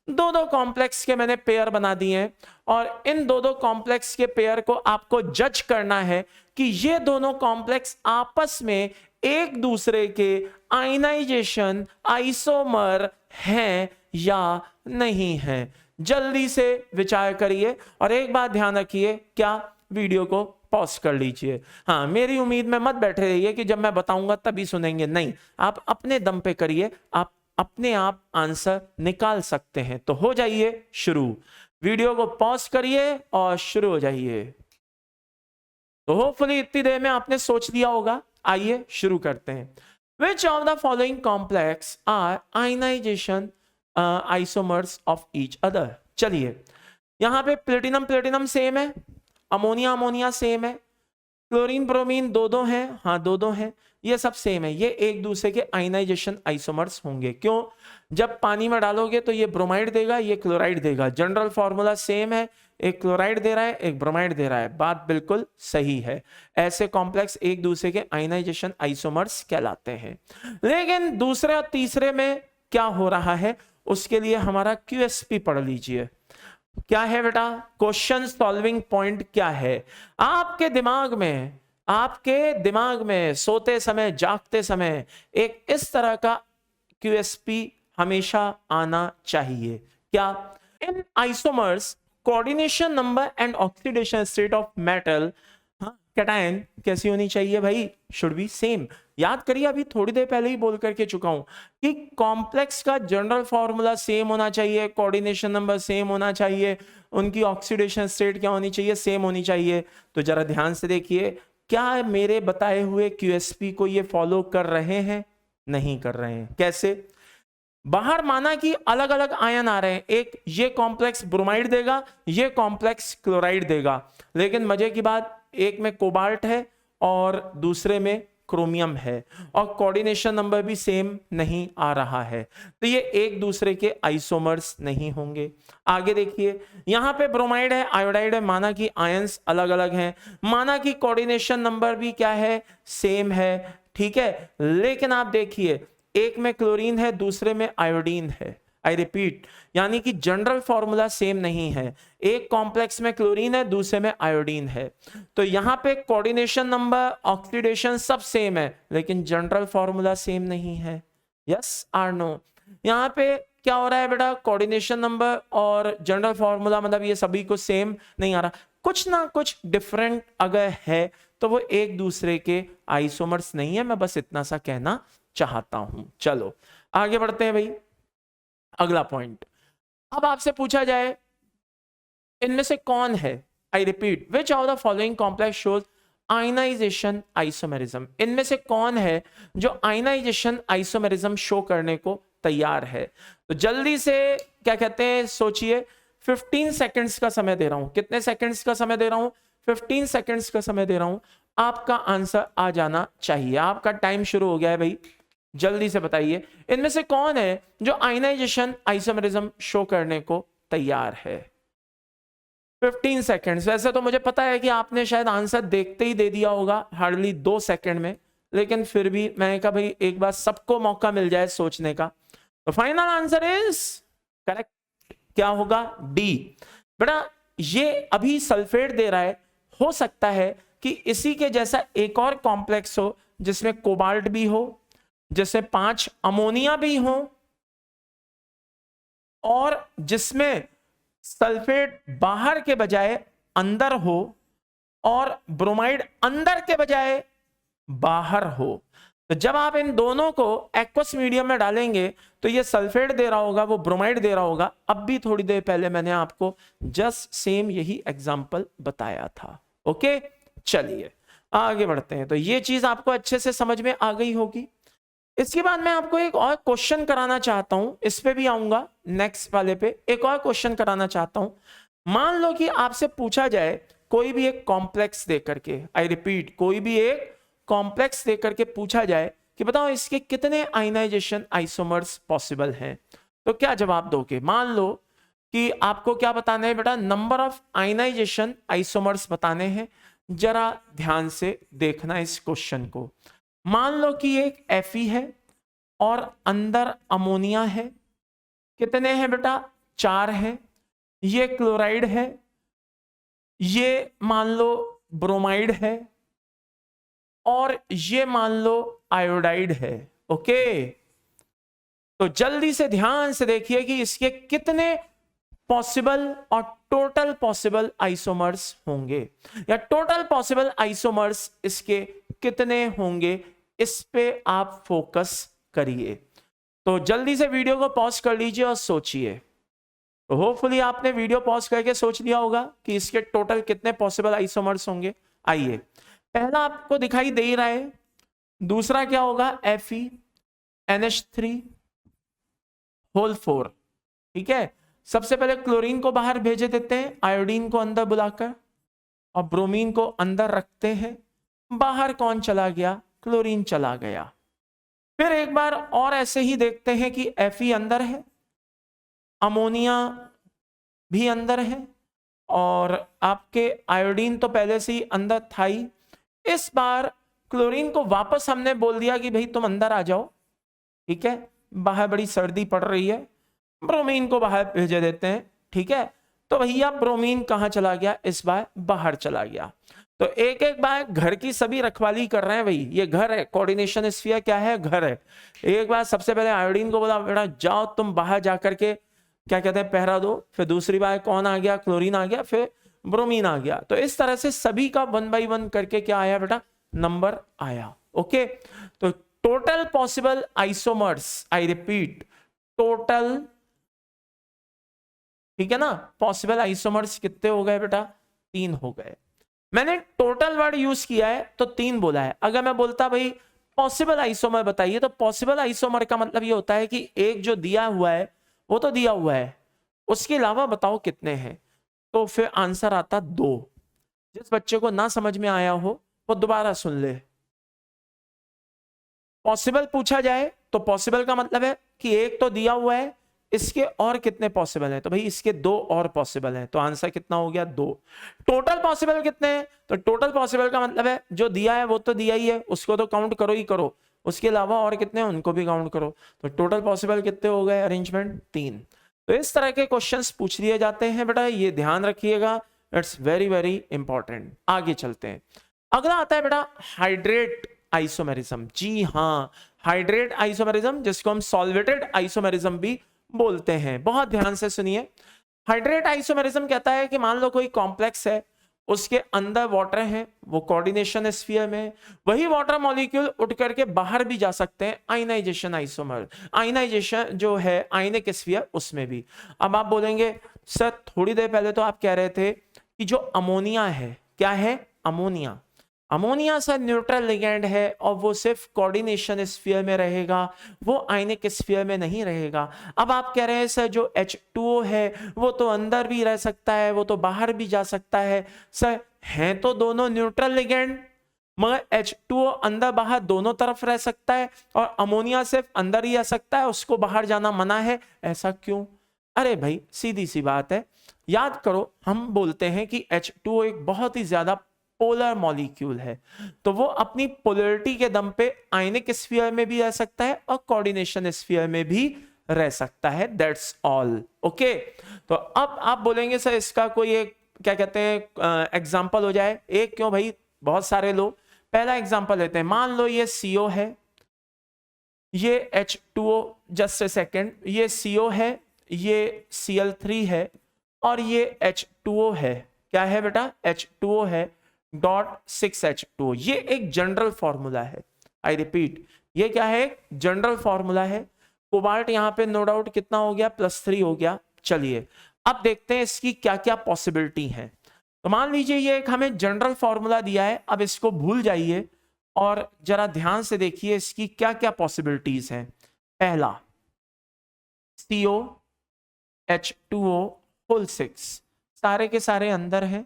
दो दो कॉम्प्लेक्स के मैंने पेयर बना दिए हैं, और इन दो दो कॉम्प्लेक्स के पेयर को आपको जज करना है कि ये दोनों कॉम्प्लेक्स आपस में एक दूसरे के आयनाइजेशन आइसोमर हैं या नहीं हैं। जल्दी से विचार करिए और एक बात ध्यान रखिए, क्या वीडियो को पॉज कर लीजिए। हाँ, मेरी उम्मीद में मत बैठे रहिए कि जब मैं बताऊंगा तभी सुनेंगे। नहीं, आप अपने दम पे करिए, आप अपने आप आंसर निकाल सकते हैं। तो हो जाइए शुरू, वीडियो को पॉज करिए और शुरू हो जाइए। तो होपफुली इतनी देर में आपने सोच लिया होगा। आइए शुरू करते हैं। Which of the following complex are ionization isomers of each other? चलिए, यहां पे प्लेटिनम प्लेटिनम सेम है, अमोनिया अमोनिया सेम है, क्लोरीन ब्रोमीन दो दो हैं, हाँ दो दो हैं, ये सब सेम है, ये एक दूसरे के आयनाइजेशन आइसोमर्स होंगे। क्यों? जब पानी में डालोगे तो ये ब्रोमाइड देगा, ये क्लोराइड देगा, जनरल फॉर्मूला सेम है, एक क्लोराइड दे रहा है एक ब्रोमाइड दे रहा है, बात बिल्कुल सही है। ऐसे कॉम्प्लेक्स एक दूसरे के आयनाइजेशन आइसोमर्स कहलाते हैं। लेकिन दूसरे और तीसरे में क्या हो रहा है, उसके लिए हमारा QSP पढ़ लीजिए। क्या है बेटा? क्वेश्चन सॉल्विंग पॉइंट क्या है? आपके दिमाग में सोते समय जागते समय एक इस तरह का QSP हमेशा आना चाहिए। क्या? इन isomers coordination number and oxidation state of metal cation कैसी होनी चाहिए भाई? Should be same. याद करिए, अभी थोड़ी देर पहले ही बोल करके चुका हूं कि कॉम्प्लेक्स का जनरल फॉर्मूला सेम होना चाहिए, कोऑर्डिनेशन नंबर सेम होना चाहिए, उनकी ऑक्सीडेशन स्टेट क्या होनी चाहिए? सेम होनी चाहिए। तो जरा ध्यान से देखिए, क्या मेरे बताए हुए QSP को ये फॉलो कर रहे हैं? नहीं कर रहे हैं। कैसे? बाहर माना कि अलग अलग आयन आ रहे हैं, एक ये कॉम्प्लेक्स ब्रोमाइड देगा, ये कॉम्प्लेक्स क्लोराइड देगा, लेकिन मजे की बात, एक में कोबाल्ट है और दूसरे में क्रोमियम है, और कोऑर्डिनेशन नंबर भी सेम नहीं आ रहा है, तो ये एक दूसरे के आइसोमर्स नहीं होंगे। आगे देखिए, यहां पे ब्रोमाइड है, आयोडाइड है, माना कि आयंस अलग अलग हैं, माना कि कोऑर्डिनेशन नंबर भी क्या है? सेम है, ठीक है। लेकिन आप देखिए, एक में क्लोरीन है, दूसरे में आयोडीन है। आई रिपीट, यानी कि जनरल फॉर्मूला सेम नहीं है, एक कॉम्प्लेक्स में क्लोरीन है, दूसरे में आयोडीन है, तो यहां पे कोऑर्डिनेशन नंबर ऑक्सीडेशन सब सेम है, लेकिन जनरल फॉर्मूला सेम नहीं है। यस और नो? यहां पे क्या हो रहा है बेटा? कोऑर्डिनेशन नंबर और जनरल फॉर्मूला मतलब ये सभी को सेम नहीं आ रहा, कुछ ना कुछ डिफरेंट अगर है तो वो एक दूसरे के आइसोमर्स नहीं है। मैं बस इतना सा कहना चाहता हूं। चलो आगे बढ़ते हैं भाई, अगला पॉइंट। अब आपसे पूछा जाए इनमें से कौन है, I repeat, which of the following complex shows ionization isomerism? इनमें से कौन है जो आयनाइजेशन आइसोमेरिज्म शो करने को तैयार है? तो जल्दी से क्या कहते हैं, सोचिए। 15 सेकंड्स का समय दे रहा हूं। कितने सेकंड्स का समय दे रहा हूं? 15 सेकंड्स का समय दे रहा हूं। आपका आंसर आ जाना चाहिए। आपका टाइम शुरू हो गया है भाई, जल्दी से बताइए इनमें से कौन है जो आयनाइजेशन आइसोमेरिज्म शो करने को तैयार है? 15 सेकंड्स। वैसे तो मुझे पता है कि आपने शायद आंसर देखते ही दे दिया होगा हार्डली 2 सेकंड में, लेकिन फिर भी मैंने कहा भाई एक बार सबको मौका मिल जाए सोचने का। तो फाइनल आंसर इज करेक्ट। क्या होगा? डी। बेटा ये अभी सल्फेट दे रहा है, हो सकता है कि इसी के जैसा एक और कॉम्प्लेक्स हो जिसमें कोबाल्ट भी हो, जैसे 5 अमोनिया भी हो, और जिसमें सल्फेट बाहर के बजाय अंदर हो और ब्रोमाइड अंदर के बजाय बाहर हो। तो जब आप इन दोनों को एक्वस मीडियम में डालेंगे तो ये सल्फेट दे रहा होगा, वो ब्रोमाइड दे रहा होगा। अब भी थोड़ी देर पहले मैंने आपको जस्ट सेम यही एग्जांपल बताया था। ओके, चलिए आगे बढ़ते हैं। तो ये चीज आपको अच्छे से समझ में आ गई होगी। इसके बाद मैं आपको एक और क्वेश्चन कराना चाहता हूं, इस पे भी आऊंगा नेक्स्ट वाले पे। एक और क्वेश्चन कराना चाहता हूं। मान लो कि आपसे पूछा जाए कोई भी एक कॉम्प्लेक्स देकर के, आई रिपीट, कोई भी एक कॉम्प्लेक्स देकर के पूछा जाए कि बताओ इसके कितने आयनाइजेशन आइसोमर्स पॉसिबल हैं, तो क्या जवाब दोगे? मान लो कि आपको क्या बताना है बेटा? नंबर ऑफ आयनाइजेशन आइसोमर्स बताने हैं। जरा ध्यान से देखना इस क्वेश्चन को। मान लो कि एक Fe है और अंदर अमोनिया है। कितने हैं बेटा? 4 हैं। ये क्लोराइड है, ये मान लो ब्रोमाइड है, और ये मान लो आयोडाइड है। ओके, तो जल्दी से ध्यान से देखिए कि इसके कितने पॉसिबल और टोटल पॉसिबल आइसोमर्स होंगे, या टोटल पॉसिबल आइसोमर्स इसके कितने होंगे, इस पे आप फोकस करिए। तो जल्दी से वीडियो को पॉज कर लीजिए और सोचिए। तो होपफुली आपने वीडियो पॉज करके सोच लिया होगा कि इसके टोटल कितने पॉसिबल आइसोमर्स होंगे। आइए, पहला आपको दिखाई दे रहा है, दूसरा क्या होगा? FeNH3 4। ठीक है, सबसे पहले क्लोरीन को बाहर भेजे देते हैं, आयोडीन को अंदर बुलाकर, और ब्रोमीन को अंदर रखते हैं। बाहर कौन चला गया? क्लोरीन चला गया। फिर एक बार और ऐसे ही देखते हैं कि Fe अंदर है, अमोनिया भी अंदर है, और आपके आयोडीन तो पहले से ही अंदर था ही। इस बार क्लोरीन को वापस हमने बोल दिया कि भाई तुम अंदर आ जाओ, ठीक है, बाहर बड़ी सर्दी पड़ रही है, ब्रोमीन को बाहर भेजे देते हैं, ठीक है। तो भैया ब्रोमीन कहां चला गया? इस बार बाहर चला गया। तो एक एक बार घर की सभी रखवाली कर रहे हैं भाई, ये घर है, कोऑर्डिनेशन स्फीयर क्या है? घर है। एक बार सबसे पहले आयोडीन को बोला बेटा जाओ तुम बाहर जाकर के क्या कहते हैं पहरा दो, फिर दूसरी बार कौन आ गया? क्लोरीन आ गया, फिर ब्रोमीन आ गया। तो इस तरह से सभी का 1 by 1 करके क्या आया बेटा? नंबर आया। ओके, तो total possible isomers, I repeat, total, ठीक है ना, पॉसिबल आइसोमर्स कितने हो गए बेटा? 3 हो गए। मैंने टोटल वर्ड यूज किया है तो 3 बोला है। अगर मैं बोलता भाई पॉसिबल आइसोमर बताइए, तो पॉसिबल आइसोमर का मतलब ये होता है कि एक जो दिया हुआ है वो तो दिया हुआ है, उसके अलावा बताओ कितने हैं। तो फिर आंसर आता 2। जिस बच्चे को ना समझ में आया हो वो दोबारा सुन ले। पॉसिबल पूछा जाए तो पॉसिबल का मतलब है कि एक तो दिया हुआ है, इसके और कितने पॉसिबल हैं? तो भाई इसके 2 और पॉसिबल हैं, तो आंसर कितना हो गया? 2। टोटल पॉसिबल कितने हैं? तो टोटल पॉसिबल का मतलब है जो दिया है वो तो दिया ही है, उसको तो काउंट करो ही करो, उसके अलावा और कितने हैं उनको भी काउंट करो। तो टोटल पॉसिबल कितने हो गए? अरेंजमेंट 3। तो इस तरह के क्वेश्चंस पूछ लिए जाते हैं बेटा, ये ध्यान रखिएगा, इट्स वेरी वेरी इंपॉर्टेंट। आगे चलते हैं। अगला आता है बेटा हाइड्रेट आइसोमेरिज्म। जी हाँ, हाइड्रेट आइसोमेरिज्म, जिसको हम सॉल्वेटेड आइसोमेरिज्म भी बोलते हैं। बहुत ध्यान से सुनिए। हाइड्रेट आइसोमेरिज्म कहता है कि मान लो कोई कॉम्प्लेक्स है, उसके अंदर वाटर है, वो कोऑर्डिनेशन स्फीयर में, वही वाटर मॉलिक्यूल उठ करके बाहर भी जा सकते हैं, आयनाइजेशन आइसोमर, आयनाइजेशन जो है आयनिक स्फीयर उसमें भी। अब आप बोलेंगे सर थोड़ी देर पहले तो आप कह रहे थे कि जो अमोनिया है, क्या है? Ammonia, ammonia sir neutral ligand है और वो सिर्फ कोऑर्डिनेशन स्फीयर में रहेगा, वो आयनिक स्फीयर में नहीं रहेगा। अब आप कह रहे हैं सर जो H2O है वो तो अंदर भी रह सकता है, वो तो बाहर भी जा सकता है। सर हैं तो दोनों न्यूट्रल लिगेंड, मगर H2O अंदर बाहर दोनों तरफ रह सकता है और अमोनिया सिर्फ अंदर ही आ सकता है, उसको बाहर जाना मना है। ऐसा क्यों? अरे भाई सीधी सी बात है, याद करो हम बोलते हैं कि H2O एक बहुत ही ज्यादा पोलर मॉलिक्यूल है, तो वो अपनी पोलरिटी के दम पे आयनिक स्फीयर में भी रह सकता है और कोऑर्डिनेशन स्फीयर में भी रह सकता है। That's all. ओके, तो अब आप बोलेंगे सर इसका कोई एक क्या कहते हैं एग्जांपल हो जाए। एक क्यों भाई, बहुत सारे लो। पहला एग्जांपल लेते हैं, मान लो ये CO है, ये H2O, जस्ट ए सेकेंड, ये CO है, ये Cl3 है और ये H2O है। क्या है बेटा? H2O है .6H2O। ये एक जनरल फॉर्मूला है। आई रिपीट, ये क्या है? जनरल फॉर्मूला है। कोबाल्ट यहां पे नो डाउट कितना हो गया? +3 हो गया। चलिए अब देखते हैं इसकी क्या क्या पॉसिबिलिटी है। तो मान लीजिए ये एक हमें जनरल फॉर्मूला दिया है, अब इसको भूल जाइए और जरा ध्यान से देखिए इसकी क्या क्या पॉसिबिलिटीज हैं। पहला, CO H2O होल 6, सारे के सारे अंदर हैं,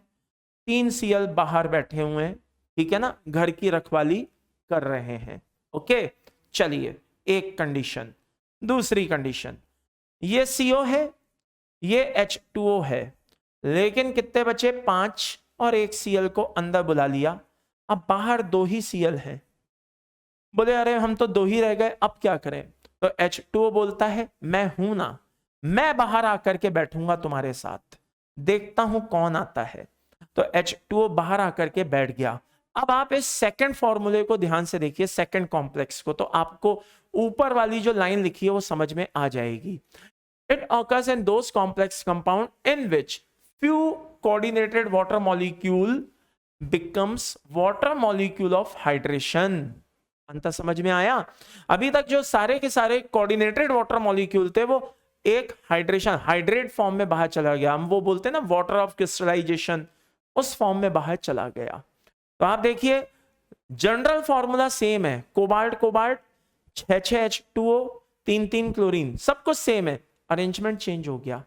3 Cl बाहर बैठे हुए हैं, ठीक है ना, घर की रखवाली कर रहे हैं। ओके, चलिए एक कंडीशन। दूसरी कंडीशन, ये CO है, ये H2O है, लेकिन कितने बचे? 5, और एक Cl को अंदर बुला लिया। अब बाहर 2 ही Cl है। बोले अरे हम तो 2 ही रह गए, अब क्या करें? तो H2O बोलता है मैं हूं ना, मैं बाहर आकर के बैठूंगा तुम्हारे साथ, देखता हूं कौन आता है। तो H2O बाहर आकर के बैठ गया। अब आप इस सेकंड फॉर्मूले को ध्यान से देखिए, सेकंड कॉम्प्लेक्स को, तो आपको ऊपर वाली जो लाइन लिखी है वो समझ में आ जाएगी। It occurs in those complex compound in which few coordinated water molecule becomes water molecule of hydration। अंत समझ में आया? अभी तक जो सारे के सारे कोऑर्डिनेटेड वाटर मॉलिक्यूल थे वो एक हाइड्रेशन, हाइड्रेट फॉर्म में बाहर चला गया। हम वो बोलते हैं ना वाटर ऑफ क्रिस्टलाइजेशन, उस फॉर्म में बाहर चला गया। तो आप देखिए जनरल फॉर्मूला सेम है, कोबाल्ट कोबाल्ट, 6H2O, 3 क्लोरीन, सब कुछ सेम है, अरेंजमेंट चेंज हो गया।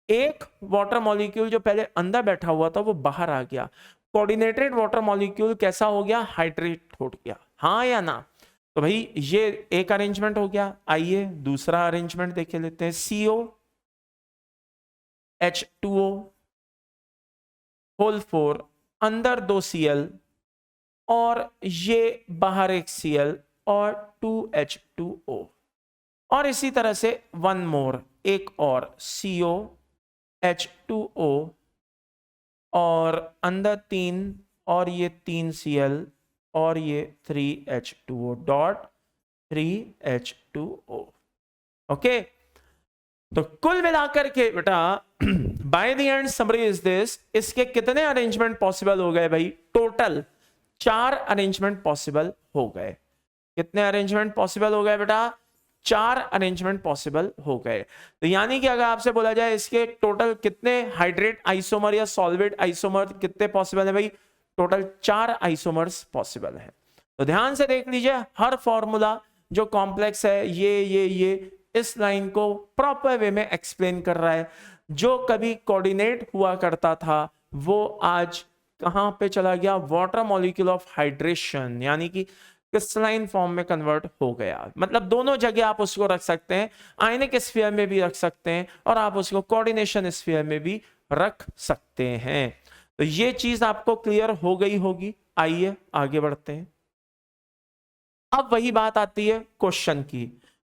एक वाटर मॉलिक्यूल जो पहले अंदर बैठा हुआ था वो बाहर आ गया। कोऑर्डिनेटेड वाटर मॉलिक्यूल कैसा हो गया, हाइड्रेट हो गया, हाँ या ना। तो भाई ये एक अरेंजमेंट हो गया। आइए दूसरा अरेंजमेंट देखे लेते हैं। CO H2O होल 4, अंदर 2 Cl और ये बाहर एक Cl और 2H2O, और इसी तरह से वन मोर, एक और CO H2O और अंदर 3 और ये 3 Cl और ये 3H2O डॉट 3H2O। ओके, तो कुल मिलाकर के बेटा by the end summary is this, इसके कितने अरेंजमेंट पॉसिबल हो गए भाई, टोटल 4 अरेंजमेंट पॉसिबल हो गए। कितने अरेंजमेंट पॉसिबल हो गए बेटा, 4 अरेंजमेंट पॉसिबल हो गए। तो यानी कि अगर आपसे बोला जाए इसके टोटल कितने हाइड्रेट आइसोमर या सॉल्वेट आइसोमर कितने पॉसिबल है भाई, टोटल 4 आइसोमर्स पॉसिबल है। तो ध्यान से देख लीजिए, हर फॉर्मूला जो कॉम्प्लेक्स है ये इस लाइन को प्रॉपर वे में एक्सप्लेन कर रहा है। जो कभी कोऑर्डिनेट हुआ करता था वो आज कहां पे चला गया, वाटर मॉलिक्यूल ऑफ हाइड्रेशन, यानी कि क्रिस्टलाइन फॉर्म में कन्वर्ट हो गया। मतलब दोनों जगह आप उसको रख सकते हैं, आयनिक स्फीयर में भी रख सकते हैं और आप उसको कोऑर्डिनेशन स्फीयर में भी रख सकते हैं। तो ये चीज आपको क्लियर हो गई होगी। आइए आगे बढ़ते हैं। अब वही बात आती है क्वेश्चन की।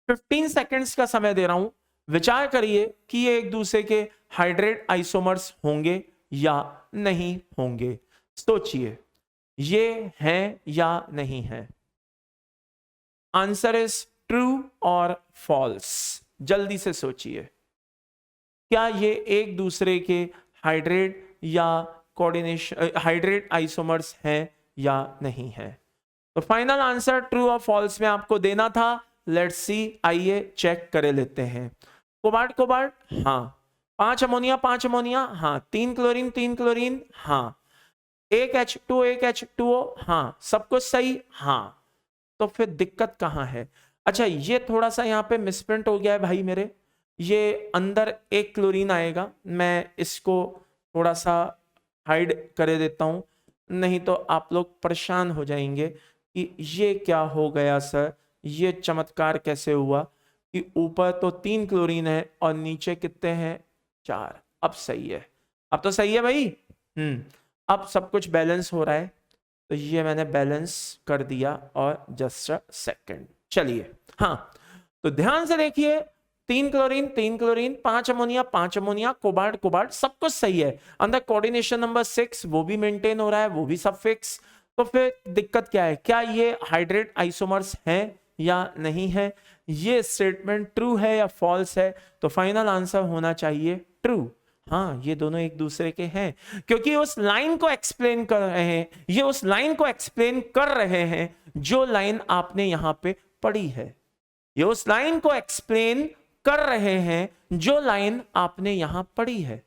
15 सेकंड्स का समय दे रहा हूं, विचार करिए कि ये एक दूसरे के हाइड्रेट आइसोमर्स होंगे या नहीं होंगे। सोचिए ये हैं या नहीं है। आंसर इज ट्रू और फॉल्स। जल्दी से सोचिए, क्या ये एक दूसरे के हाइड्रेट या कोऑर्डिनेशन हाइड्रेट आइसोमर्स हैं या नहीं है। तो फाइनल आंसर ट्रू और फॉल्स में आपको देना था। लेट्स सी, आइए चेक करे लेते हैं। कोबाल्ट कोबाल्ट, हाँ। 5 अमोनिया 5 अमोनिया, हाँ। 3 क्लोरीन 3 क्लोरीन, हाँ। एक H2O, हाँ। सब कुछ सही, हाँ। तो फिर दिक्कत कहां है। अच्छा, ये थोड़ा सा यहां पे मिसप्रिंट हो गया है भाई मेरे। ये अंदर एक क्लोरीन आएगा, मैं इसको थोड़ा सा हाइड करे देता हूं, नहीं तो आप लोग परेशान हो जाएंगे कि ये क्या हो गया सर, ये चमत्कार कैसे हुआ कि ऊपर तो 3 क्लोरीन है और नीचे कितने हैं, 4। अब सही है, अब तो सही है भाई। अब सब कुछ बैलेंस हो रहा है, तो ये मैंने बैलेंस कर दिया। और जस्ट अ सेकंड, चलिए। हाँ, तो ध्यान से देखिए, 3 chlorine 3 chlorine, 5 ammonia 5 ammonia, cobalt cobalt, सब कुछ सही है। अंदर कोऑर्डिनेशन नंबर 6 वो भी मेंटेन हो रहा है, वो भी सब फिक्स। तो फिर दिक्कत क्या है, क्या ये हाइड्रेट आइसोमर्स हैं या नहीं है। ये स्टेटमेंट ट्रू है या फॉल्स है। तो फाइनल आंसर होना चाहिए ट्रू। हाँ, ये दोनों एक दूसरे के हैं, क्योंकि उस लाइन को एक्सप्लेन कर रहे हैं, ये उस लाइन को एक्सप्लेन कर रहे हैं जो लाइन आपने यहां पे पढ़ी है। ये उस लाइन को एक्सप्लेन कर रहे हैं जो लाइन आपने यहां पढ़ी है।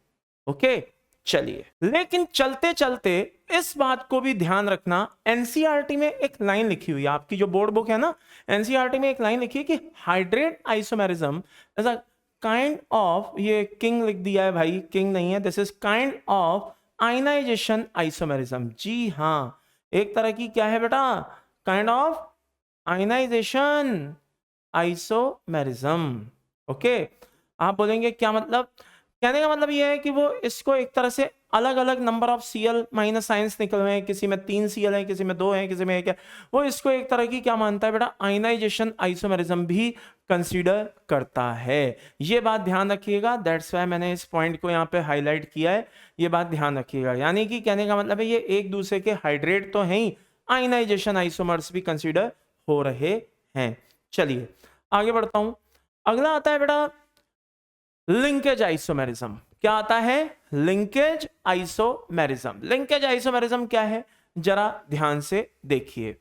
ओके, चलिए। लेकिन चलते चलते इस बात को भी ध्यान रखना, एनसीईआरटी में एक लाइन लिखी हुई है, आपकी जो बोर्ड बुक है ना, एनसीईआरटी में एक लाइन लिखी है कि hydrate isomerism is a kind of, ये किंग लिख दिया है भाई, किंग नहीं है, this is kind of ionisation isomerism. जी हाँ, एक तरह की क्या है बेटा, kind of ionisation isomerism. Okay, आप बोलेंगे क्या मतलब, कहने का मतलब ये है कि वो इसको एक तरह से अलग अलग number of Cl minus science निकल रहे हैं, किसी में 3 Cl है, किसी में 2 है, किसी में 1 है, वो इसको एक तरह की क्या मानता है बेटा, आयनाइजेशन आइसोमेरिज्म भी कंसीडर करता है। ये बात ध्यान रखिएगा, दैट्स व्हाई मैंने इस पॉइंट को यहाँ पे हाईलाइट किया है, ये बात ध्यान रखिएगा। यानी कि कहने का मतलब है ये एक दूसरे के हाइड्रेट तो हैं ही, आयनाइजेशन आइसोमर्स भी कंसीडर हो रहे हैं। चलिए आगे बढ़ता हूं। अगला आता है बेटा लिंकेज आइसोमेरिज्म। क्या आता है, लिंकेज आइसोमेरिज्म। लिंकेज आइसोमेरिज्म क्या है, जरा ध्यान से देखिए।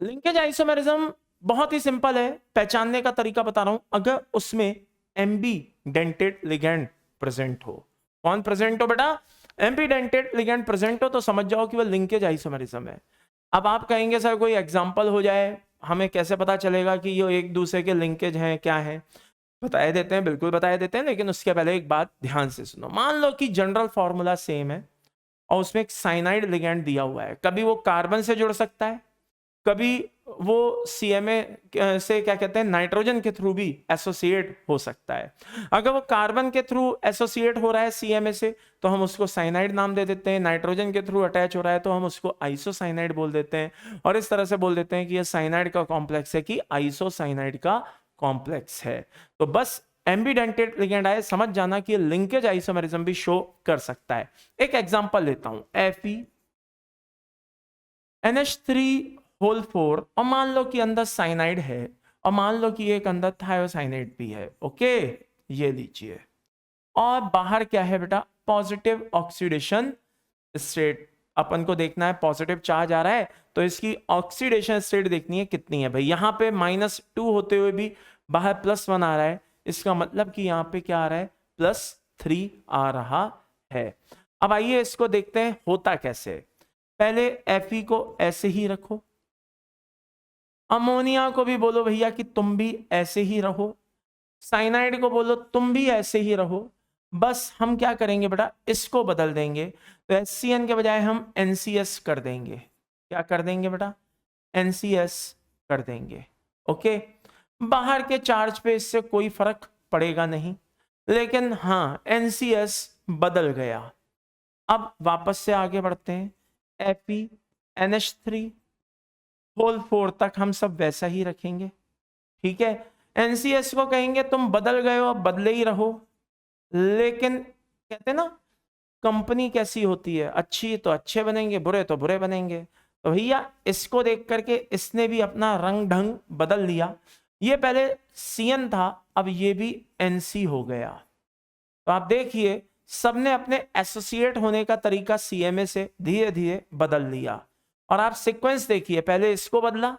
लिंकेज आइसोमेरिज्म बहुत ही सिंपल है, पहचानने का तरीका बता रहा हूं। अगर उसमें एम्बीडेंटेड लिगैंड प्रेजेंट हो, कौन प्रेजेंट हो बेटा, एम्बीडेंटेड लिगैंड प्रेजेंट हो, तो समझ जाओ कि वह लिंकेज आइसोमेरिज्म है। अब आप कहेंगे सर कोई एग्जांपल हो जाए, हमें कैसे पता चलेगा कि ये एक दूसरे के लिंकेज हैं, क्या है, बताए देते हैं, बिल्कुल बताए देते हैं। लेकिन उसके पहले एक बात ध्यान से सुनो। मान लो कि जनरल फॉर्मूला सेम है, और उसमें एक साइनाइड लिगेंड दिया हुआ है, कभी वो कार्बन से जुड़ सकता है, कभी वो CMA से क्या कहते हैं नाइट्रोजन के थ्रू भी एसोसिएट हो सकता है। अगर वो कार्बन के थ्रू एसोसिएट हो रहा है CMA से तो हम उसको साइनाइड नाम दे देते हैं, नाइट्रोजन के थ्रू अटैच हो रहा है तो हम उसको आइसोसाइनाइड बोल देते हैं, और इस तरह से बोल देते हैं कि ये साइनाइड का कॉम्प्लेक्स है कि आइसोसाइनाइड का कॉम्प्लेक्स है। तो बस एम्बिडेंटेड लिगेंड आए समझ जाना कि लिंकेज आइसोमेरिज्म भी शो कर सकता है। एक एग्जांपल लेता हूं, FeNH3 4 और मान लो कि अंदर साइनाइड है और मान लो कि एक अंदर थायोसाइनाइड भी है। ओके, ये लीजिए, और बाहर क्या है बेटा, पॉजिटिव ऑक्सीडेशन स्टेट। अपन को देखना है पॉजिटिव चार्ज आ रहा है तो इसकी ऑक्सीडेशन स्टेट देखनी है कितनी है भाई। यहां पे -2 होते हुए भी बाहर +1 आ रहा है, इसका मतलब कि यहां पे क्या आ रहा है, +3 आ रहा है। अब आइए इसको देखते हैं होता कैसे। पहले Fe को ऐसे ही रखो, अमोनिया को भी बोलो भैया कि तुम भी ऐसे ही रहो, साइनाइड को बोलो तुम भी ऐसे ही रहो। बस हम क्या करेंगे बेटा, इसको बदल देंगे, तो HCN के बजाय हम NCS कर देंगे। क्या कर देंगे बेटा, NCS कर देंगे। ओके, बाहर के चार्ज पे इससे कोई फर्क पड़ेगा नहीं, लेकिन हाँ NCS बदल गया। अब वापस से आगे बढ़ते हैं, FeNH3 4 तक हम सब वैसा ही रखेंगे, ठीक है। NCS को कहेंगे तुम बदल गए हो, बदले ही रहो। लेकिन कहते ना कंपनी कैसी होती है, अच्छी तो अच्छे बनेंगे, बुरे तो बुरे बनेंगे। तो भैया इसको देख करके इसने भी अपना रंग ढंग बदल लिया। ये पहले CN था, अब ये भी NC हो गया। तो आप देखिए सबने अपने एसोसिएट होने का तरीका CMA से धीरे धीरे बदल लिया। और आप सीक्वेंस देखिए, पहले इसको बदला,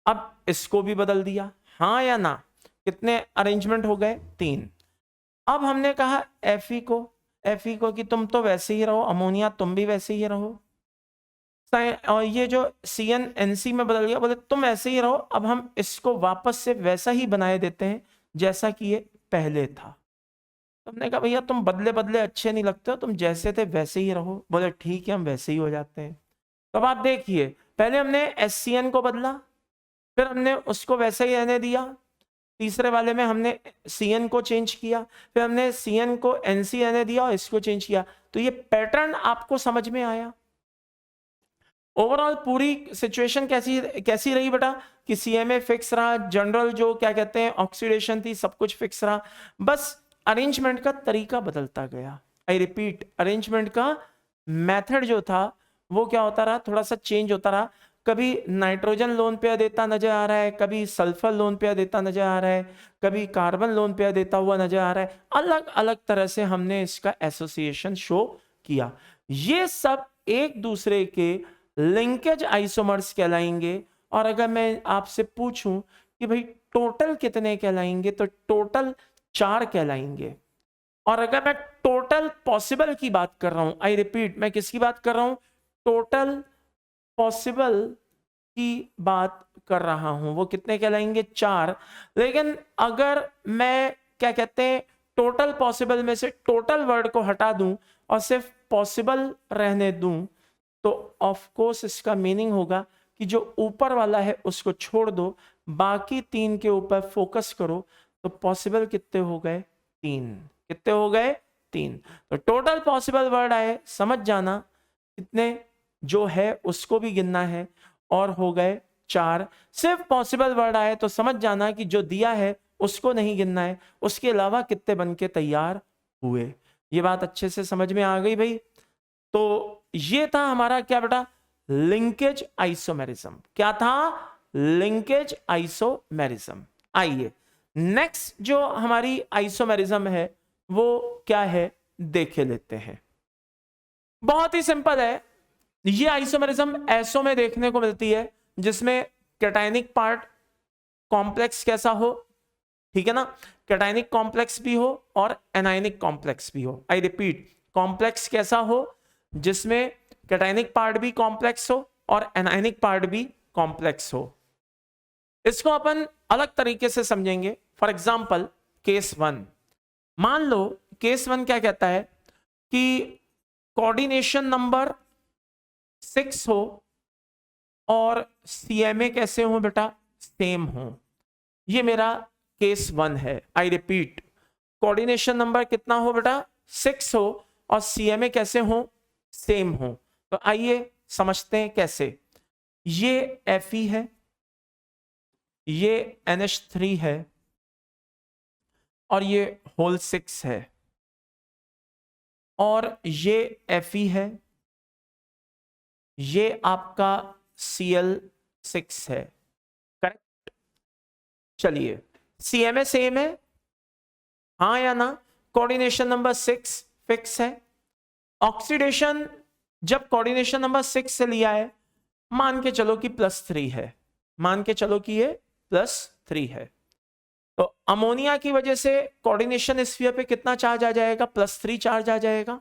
अब इसको भी बदल दिया, हाँ या ना। कितने अरेंजमेंट हो गए, 3। अब हमने कहा Fe को कि तुम तो वैसे ही रहो, अमोनिया तुम भी वैसे ही रहो, और ये जो CN NC में बदल गया, बोले तुम ऐसे ही रहो। अब हम इसको वापस से वैसा ही बनाए देते हैं जैसा कि ये पहले था। तुमने कहा भैया तुम बदले बदले अच्छे नहीं लगते हो, तुम जैसे थे वैसे ही रहो। बोले ठीक है हम वैसे ही हो जाते हैं। तो अब आप देखिए, पहले हमने SCN को बदला, फिर हमने उसको वैसे ही रहने दिया, तीसरे वाले में हमने CN को चेंज किया, फिर हमने CN को NC रहने दिया और इसको चेंज किया। तो ये पैटर्न आपको समझ में आया। ओवरऑल पूरी सिचुएशन कैसी रही बेटा, कि CMA फिक्स रहा, जनरल जो क्या कहते हैं ऑक्सीडेशन थी सब कुछ फिक्स रहा, बस अरेंजमेंट का तरीका बदलता गया। आई रिपीट, अरेंजमेंट का मेथड जो था वो क्या होता रहा, थोड़ा सा चेंज होता रहा। कभी नाइट्रोजन लोन पेयर देता नजर आ रहा है, कभी सल्फर लोन पेयर देता नजर आ रहा है, कभी कार्बन लोन पेयर देता हुआ नजर आ रहा है। अलग अलग तरह से हमने इसका एसोसिएशन शो किया। ये सब एक दूसरे के लिंकेज आइसोमर्स कहलाएंगे। और अगर मैं आपसे पूछूं कि भाई टोटल कितने कहलाएंगे, तो टोटल 4 कहलाएंगे। और अगर मैं टोटल पॉसिबल की बात कर रहा हूं, आई रिपीट, मैं किसकी बात कर रहा हूं, टोटल पॉसिबल की बात कर रहा हूं, वो कितने कहलाएंगे, 4। लेकिन अगर मैं क्या कहते हैं टोटल पॉसिबल में से टोटल वर्ड को हटा दूं और सिर्फ पॉसिबल रहने दूं, तो ऑफ कोर्स इसका मीनिंग होगा कि जो ऊपर वाला है उसको छोड़ दो, बाकी 3 के ऊपर फोकस करो। तो पॉसिबल कितने हो गए, 3। कितने हो गए, 3। तो टोटल पॉसिबल वर्ड आए, समझ जाना कितने जो है उसको भी गिनना है, और हो गए 4। सिर्फ पॉसिबल वर्ड आए तो समझ जाना कि जो दिया है उसको नहीं गिनना है, उसके अलावा कितने बन के तैयार हुए। ये बात अच्छे से समझ में आ गई भाई। तो ये था हमारा क्या बेटा, लिंकेज आइसोमेरिज्म। क्या था, लिंकेज आइसोमेरिज्म। आइए नेक्स्ट जो हमारी आइसोमेरिज्म है वो क्या है देखे लेते हैं। बहुत ही सिंपल है, ये आइसोमेरिज्म ऐसो में देखने को मिलती है जिसमें कैटायनिक पार्ट कॉम्प्लेक्स कैसा हो, ठीक है ना, कैटायनिक कॉम्प्लेक्स भी हो और एनायनिक कॉम्प्लेक्स भी हो। आई रिपीट, कॉम्प्लेक्स कैसा हो, जिसमें कैटायनिक पार्ट भी कॉम्प्लेक्स हो और एनायनिक पार्ट भी कॉम्प्लेक्स हो। इसको अपन अलग तरीके से समझेंगे। फॉर एग्जाम्पल केस 1, मान लो केस 1 क्या कहता है कि कोऑर्डिनेशन नंबर 6 हो और सीएमए कैसे हो बेटा, सेम हो। ये मेरा केस 1 है। आई रिपीट, कोऑर्डिनेशन नंबर कितना हो बेटा, 6 हो और सीएमए कैसे हो, सेम हो। तो आइए समझते हैं कैसे। ये Fe है, ये NH3 है और ये होल 6 है, और ये Fe है, ये आपका Cl6 है। करेक्ट। चलिए, सीएमए सेम है, हाँ या ना। कोऑर्डिनेशन नंबर 6 फिक्स है। ऑक्सीडेशन जब कोऑर्डिनेशन नंबर 6 से लिया है, मान के चलो कि +3 है, मान के चलो कि ये +3 है। तो अमोनिया की वजह से कोऑर्डिनेशन स्फीयर पे कितना चार्ज आ जाएगा, +3 चार्ज आ जाएगा।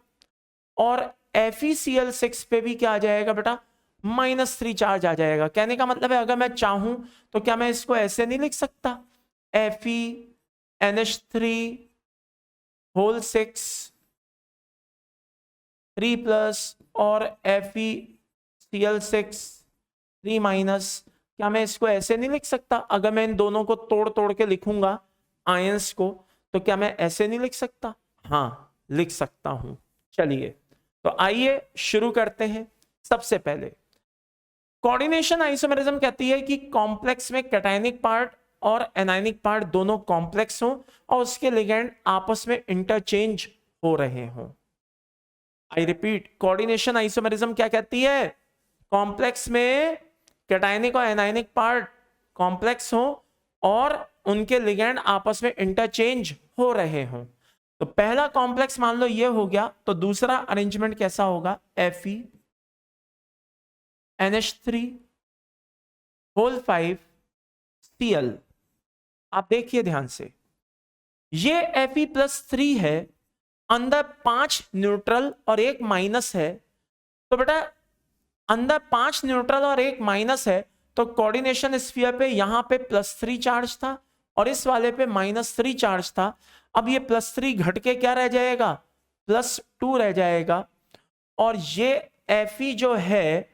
और FeCl6 पे भी क्या आ जाएगा बेटा, -3 चार्ज आ जाएगा। कहने का मतलब है अगर मैं चाहूं तो क्या मैं इसको ऐसे नहीं लिख सकता, FeNH3 होल 6 3+ और FeCl6 3-, क्या मैं इसको ऐसे नहीं लिख सकता? अगर मैं इन दोनों को तोड़ तोड़ के लिखूंगा आयंस को, तो क्या मैं ऐसे नहीं लिख सकता? हाँ, लिख सकता हूं। चलिए, तो आइए शुरू करते हैं। सबसे पहले कोऑर्डिनेशन आइसोमेरिज्म कहती है कि कॉम्प्लेक्स में कैटायनिक पार्ट और एनायनिक पार्ट दोनों कॉम्प्लेक्स हों और उसके लिगेंड आपस में इंटरचेंज हो रहे हों। आई रिपीट, कोऑर्डिनेशन आइसोमेरिज्म क्या कहती है, कॉम्प्लेक्स में कैटायनिक और एनायनिक पार्ट कॉम्प्लेक्स हो और उनके लिगेंड आपस में इंटरचेंज हो रहे हों। तो पहला कॉम्प्लेक्स मान लो ये हो गया, तो दूसरा अरेंजमेंट कैसा होगा, FeNH3 होल 5 Cl। आप देखिए ध्यान से, ये Fe+3 है, अंदर 5 न्यूट्रल और 1 माइनस है। तो बेटा अंदर 5 न्यूट्रल और 1 माइनस है, तो कोऑर्डिनेशन स्फीयर पे यहां पे +3 चार्ज था और इस वाले पे -3 चार्ज था। अब ये +3 घट के क्या रह जाएगा, +2 रह जाएगा। और ये Fe जो है,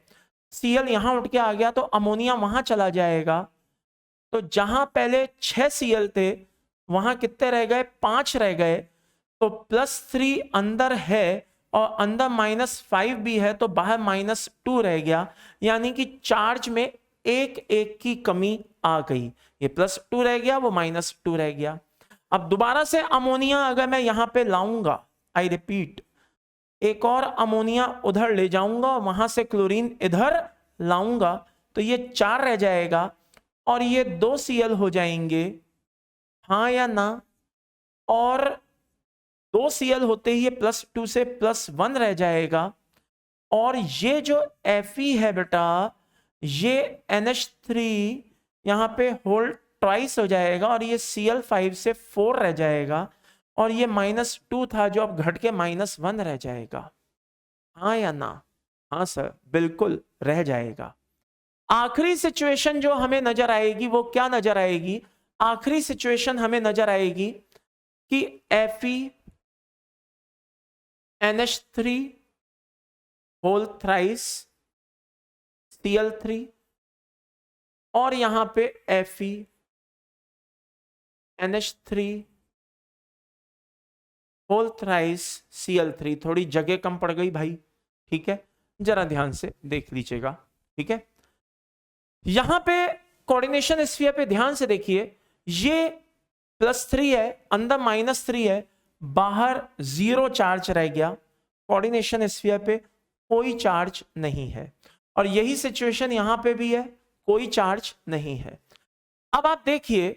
Cl यहां उठ के आ गया तो अमोनिया वहां चला जाएगा। तो जहां पहले 6 Cl थे वहां कितने रह गए, 5 रह गए। तो +3 अंदर है और अंदर -5 भी है, तो बाहर -2 रह गया। यानी कि चार्ज में एक की कमी आ गई। ये +2 रह गया, वो -2 रह गया। अब दोबारा से अमोनिया अगर मैं यहां पे लाऊंगा, आई रिपीट, एक और अमोनिया उधर ले जाऊंगा, वहां से क्लोरीन इधर लाऊंगा, तो ये 4 रह जाएगा और ये 2 Cl हो जाएंगे, हाँ या ना। और 2 Cl होते ही ये +2 से +1 रह जाएगा। और ये जो Fe है बेटा, ये NH3 यहां पे होल ट्वाइस हो जाएगा और ये Cl5 से 4 रह जाएगा। और ये -2 था जो अब घट के -1 रह जाएगा, हाँ या ना। हाँ सर, बिल्कुल रह जाएगा। आखिरी सिचुएशन जो हमें नजर आएगी वो क्या नजर आएगी, आखिरी सिचुएशन हमें नजर आएगी कि FeNH3 होल थ्राइस Cl3 और यहां पे FeNH3 होल थ्राइस Cl3। थोड़ी जगह कम पड़ गई भाई, ठीक है, जरा ध्यान से देख लीजिएगा, ठीक है। यहां पे कोऑर्डिनेशन स्फीयर पे ध्यान से देखिए, ये +3 है, अंदर -3 है, बाहर 0 चार्ज रह गया। कोऑर्डिनेशन स्फीयर पे कोई चार्ज नहीं है। और यही सिचुएशन यहां पे भी है, कोई चार्ज नहीं है। अब आप देखिए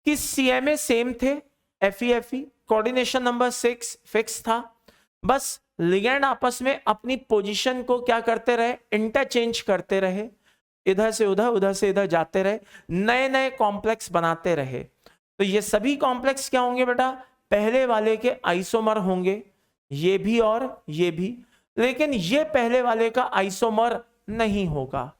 कि सीएमए सेम थे, Fe कोऑर्डिनेशन नंबर 6 फिक्स था, बस लिगेंड आपस में अपनी पोजीशन को क्या करते रहे, इंटरचेंज करते रहे, इधर से उधर, उधर से इधर जाते रहे, नए नए कॉम्प्लेक्स बनाते रहे। तो ये सभी कॉम्प्लेक्स क्या होंगे बेटा, पहले वाले के आइसोमर होंगे, ये भी और ये भी। लेकिन ये पहले वाले का आइसोमर नहीं होगा।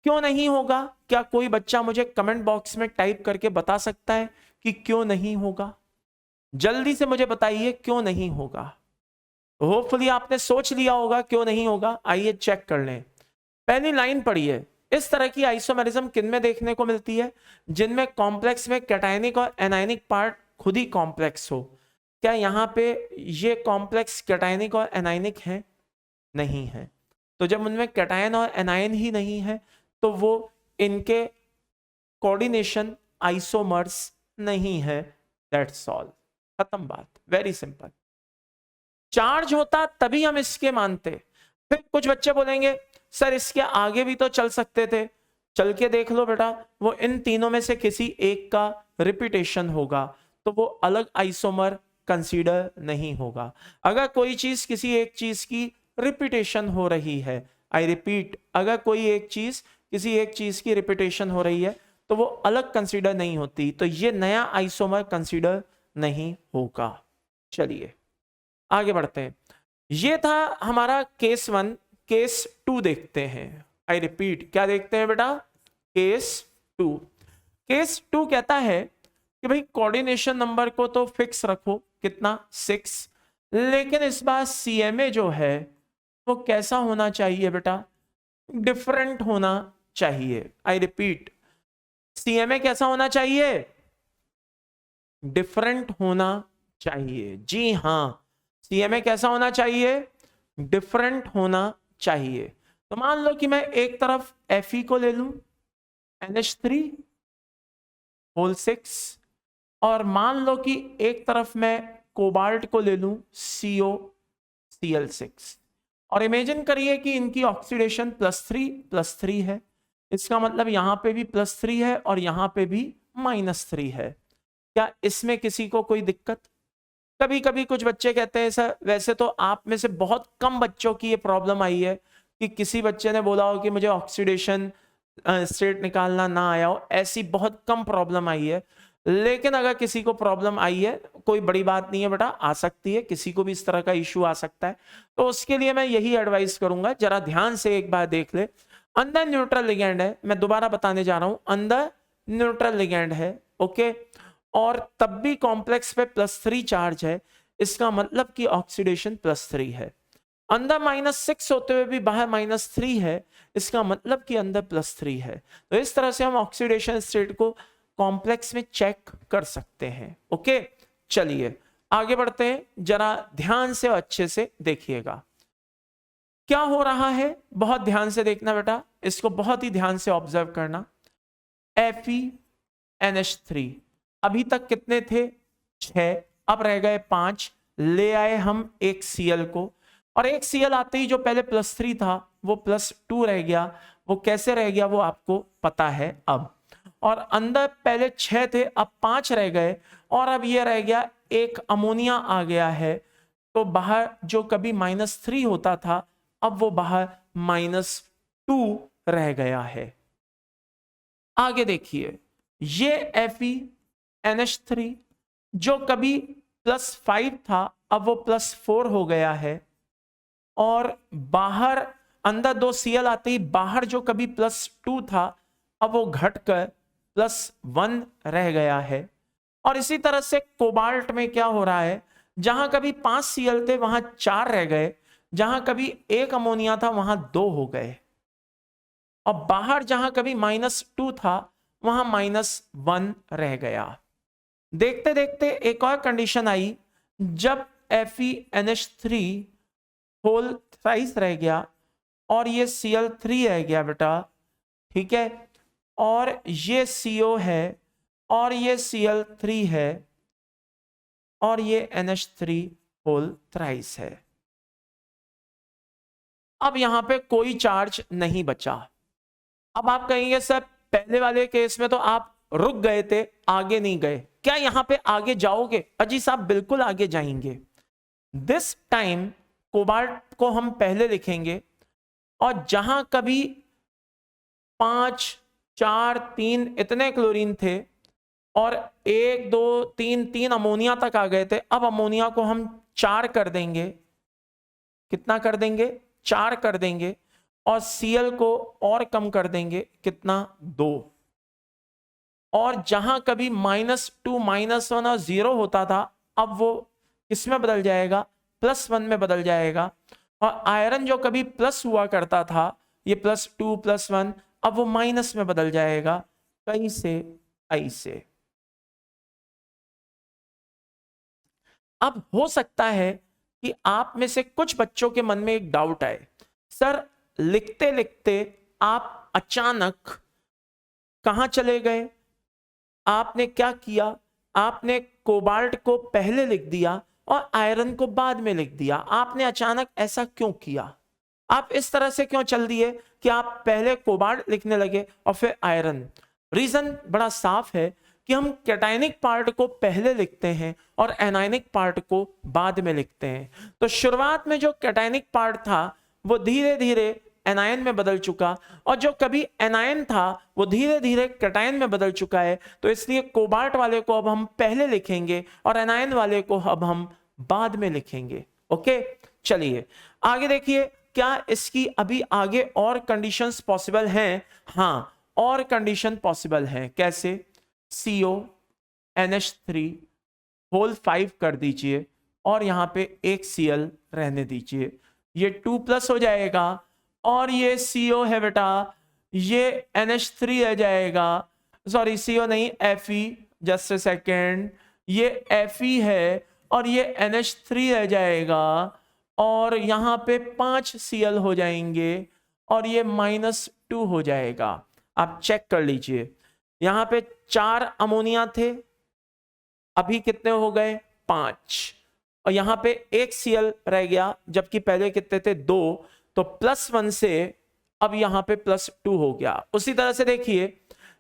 क्यों नहीं होगा? क्या कोई बच्चा मुझे कमेंट बॉक्स में टाइप करके बता सकता है कि क्यों नहीं होगा? जल्दी से मुझे बताइए क्यों नहीं होगा। होपफुली आपने सोच लिया होगा, क्यों नहीं होगा, आइए चेक कर लें। पहली लाइन पढ़िए, इस तरह की आइसोमेरिज्म किन में देखने को मिलती है? जिनमें कॉम्प्लेक्स में कैटायनिक और एनायनिक पार्ट खुद ही कॉम्प्लेक्स हो। क्या यहाँ पे ये कॉम्प्लेक्स कैटायनिक और एनायनिक है? नहीं है। तो जब उनमें कैटायन और एनायन ही नहीं है तो वो इनके कोऑर्डिनेशन आइसोमर्स नहीं है। दैट्स ऑल, खत्म बात, वेरी सिंपल। चार्ज होता तभी हम इसके मानते। फिर कुछ बच्चे बोलेंगे सर इसके आगे भी तो चल सकते थे। चल के देख लो बेटा, वो इन तीनों में से किसी एक का रिपीटेशन होगा तो वो अलग आइसोमर कंसीडर नहीं होगा। अगर कोई चीज किसी एक चीज की रिपीटेशन हो रही है, आई रिपीट, अगर कोई एक चीज किसी एक चीज की रिपीटेशन हो रही है तो वो अलग कंसीडर नहीं होती, तो ये नया आइसोमर कंसीडर नहीं होगा। चलिए आगे बढ़ते हैं। ये था हमारा केस 1। केस 2 देखते हैं। आई रिपीट, क्या देखते हैं बेटा? केस 2। केस 2 कहता है कि भाई कोऑर्डिनेशन नंबर को तो फिक्स रखो, कितना? 6, लेकिन इस बार सीएमए जो है वो कैसा होना चाहिए बेटा? डिफरेंट होना चाहिए। आई रिपीट, सीएमए कैसा होना चाहिए? डिफरेंट होना चाहिए। जी हां, सीएमए कैसा होना चाहिए? डिफरेंट होना चाहिए। तो मान लो कि मैं एक तरफ Fe को ले लूं NH3 होल 6, और मान लो कि एक तरफ मैं कोबाल्ट को ले लूं COCl6, और इमेजिन करिए कि इनकी ऑक्सीडेशन +3 है। इसका मतलब यहां पे भी +3 है और यहां पे भी -3 है। क्या इसमें किसी को कोई दिक्कत? कभी कभी कुछ बच्चे कहते हैं सर, वैसे तो आप में से बहुत कम बच्चों की ये प्रॉब्लम आई है कि किसी बच्चे ने बोला हो कि मुझे ऑक्सीडेशन स्टेट निकालना ना आया हो, ऐसी बहुत कम प्रॉब्लम आई है। लेकिन अगर किसी को प्रॉब्लम आई है, कोई बड़ी बात नहीं है बेटा, आ सकती है, किसी को भी इस तरह का इश्यू आ सकता है। तो उसके लिए मैं यही एडवाइस करूंगा, जरा ध्यान से एक बार देख ले। अंदर न्यूट्रल लिगेंड है, मैं दोबारा बताने जा रहा हूं, अंदर न्यूट्रल लिगेंड है, ओके, और तब भी कॉम्प्लेक्स पे +3 चार्ज है। इसका मतलब कि ऑक्सीडेशन +3 है। अंदर -6 होते हुए भी बाहर -3 है, इसका मतलब कि अंदर +3 है। तो इस तरह से हम ऑक्सीडेशन स्टेट को कॉम्प्लेक्स में चेक कर सकते हैं। ओके, चलिए आगे बढ़ते हैं, जरा ध्यान से और अच्छे से देखिएगा क्या हो रहा है। बहुत ध्यान से देखना बेटा, इसको बहुत ही ध्यान से ऑब्जर्व करना। FeNH3 अभी तक कितने थे? 6, अब रह गए 5। ले आए हम एक Cl को, और एक Cl आते ही जो पहले +3 था वो +2 रह गया। वो कैसे रह गया वो आपको पता है अब। और अंदर पहले 6 थे, अब 5 रह गए, और अब ये रह गया एक अमोनिया आ गया है। तो बाहर जो कभी -3 होता था, अब वो बाहर -2 रह गया है। आगे देखिए, ये FeNH3 जो कभी +5 था, अब वो +4 हो गया है, और बाहर अंदर 2 Cl आते ही बाहर जो कभी +2 था, अब वो घटकर +1 रह गया है। और इसी तरह से कोबाल्ट में क्या हो रहा है, जहां कभी 5 Cl थे वहां 4 रह गए, जहां कभी 1 अमोनिया था वहां 2 हो गए, और बाहर जहां कभी -2 था वहां -1 रह गया। देखते देखते एक और कंडीशन आई, जब FeNH3 होल थ्राइस रह गया और ये Cl3 रह गया बेटा, ठीक है, और ये CO है और ये Cl3 है और ये NH3 होल थ्राइस है। अब यहां पे कोई चार्ज नहीं बचा। अब आप कहेंगे सर पहले वाले केस में तो आप रुक गए थे, आगे नहीं गए, क्या यहां पे आगे जाओगे? अजी साहब बिल्कुल आगे जाएंगे। दिस टाइम कोबाल्ट को हम पहले लिखेंगे, और जहां कभी 5, 4, 3 इतने क्लोरीन थे और 1, 2, 3 अमोनिया तक आ गए थे, अब अमोनिया को हम 4 कर देंगे। कितना कर देंगे? 4 कर देंगे, और Cl को और कम कर देंगे, कितना? 2। और जहां कभी -2, -1 और 0 होता था, अब वो किसमें बदल जाएगा? +1 में बदल जाएगा, और आयरन जो कभी प्लस हुआ करता था, ये +2 +1, अब वो माइनस में बदल जाएगा, कई से आई से। अब हो सकता है कि आप में से कुछ बच्चों के मन में एक डाउट आए, सर लिखते लिखते आप अचानक कहां चले गए, आपने क्या किया, आपने कोबाल्ट को पहले लिख दिया और आयरन को बाद में लिख दिया, आपने अचानक ऐसा क्यों किया, आप इस तरह से क्यों चल दिए कि आप पहले कोबाल्ट लिखने लगे और फिर आयरन। रीजन बड़ा साफ है कि हम कैटायनिक पार्ट को पहले लिखते हैं और एनायनिक पार्ट को बाद में लिखते हैं। तो शुरुआत में जो कैटायनिक पार्ट था वो धीरे धीरे एनायन में बदल चुका, और जो कभी एनायन था वो धीरे धीरे कैटायन में बदल चुका है। तो इसलिए कोबाल्ट वाले को अब हम पहले लिखेंगे और एनायन वाले को अब हम बाद में लिखेंगे। ओके, चलिए आगे देखिए, क्या इसकी अभी आगे और कंडीशंस पॉसिबल हैं? हाँ, और कंडीशन पॉसिबल है। कैसे? CO NH3 होल 5 कर दीजिए और यहां पे एक Cl रहने दीजिए, ये 2+ हो जाएगा, और ये CO है बेटा, ये NH3 रह जाएगा, सॉरी CO नहीं Fe, जस्ट अ सेकेंड, ये Fe है और ये NH3 रह जाएगा, और यहां पे 5 Cl हो जाएंगे और ये -2 हो जाएगा। आप चेक कर लीजिए, यहां पे 4 अमोनिया थे, अभी कितने हो गए? 5, और यहां पे एक Cl रह गया, जबकि पहले कितने थे? 2, तो +1 से अब यहां पे +2 हो गया। उसी तरह से देखिए,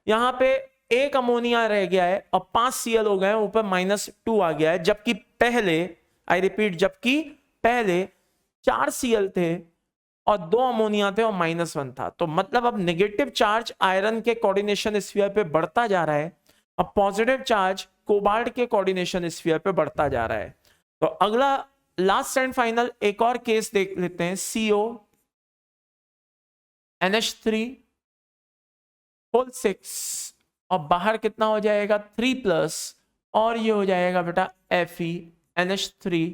यहां पे एक अमोनिया रह गया है और 5 Cl हो गए, ऊपर -2 आ गया है, जबकि पहले, आई रिपीट, जबकि पहले 4 Cl थे और 2 अमोनिया थे और -1 था। तो मतलब अब नेगेटिव चार्ज आयरन के कोऑर्डिनेशन स्फीयर पे बढ़ता जा रहा है, अब पॉजिटिव चार्ज कोबाल्ट के कोऑर्डिनेशन स्फीयर पे बढ़ता जा रहा है। तो अगला लास्ट एंड फाइनल एक और केस देख लेते हैं, CO NH3 होल 6, और बाहर कितना हो जाएगा? 3+, और ये हो जाएगा बेटा Fe NH3,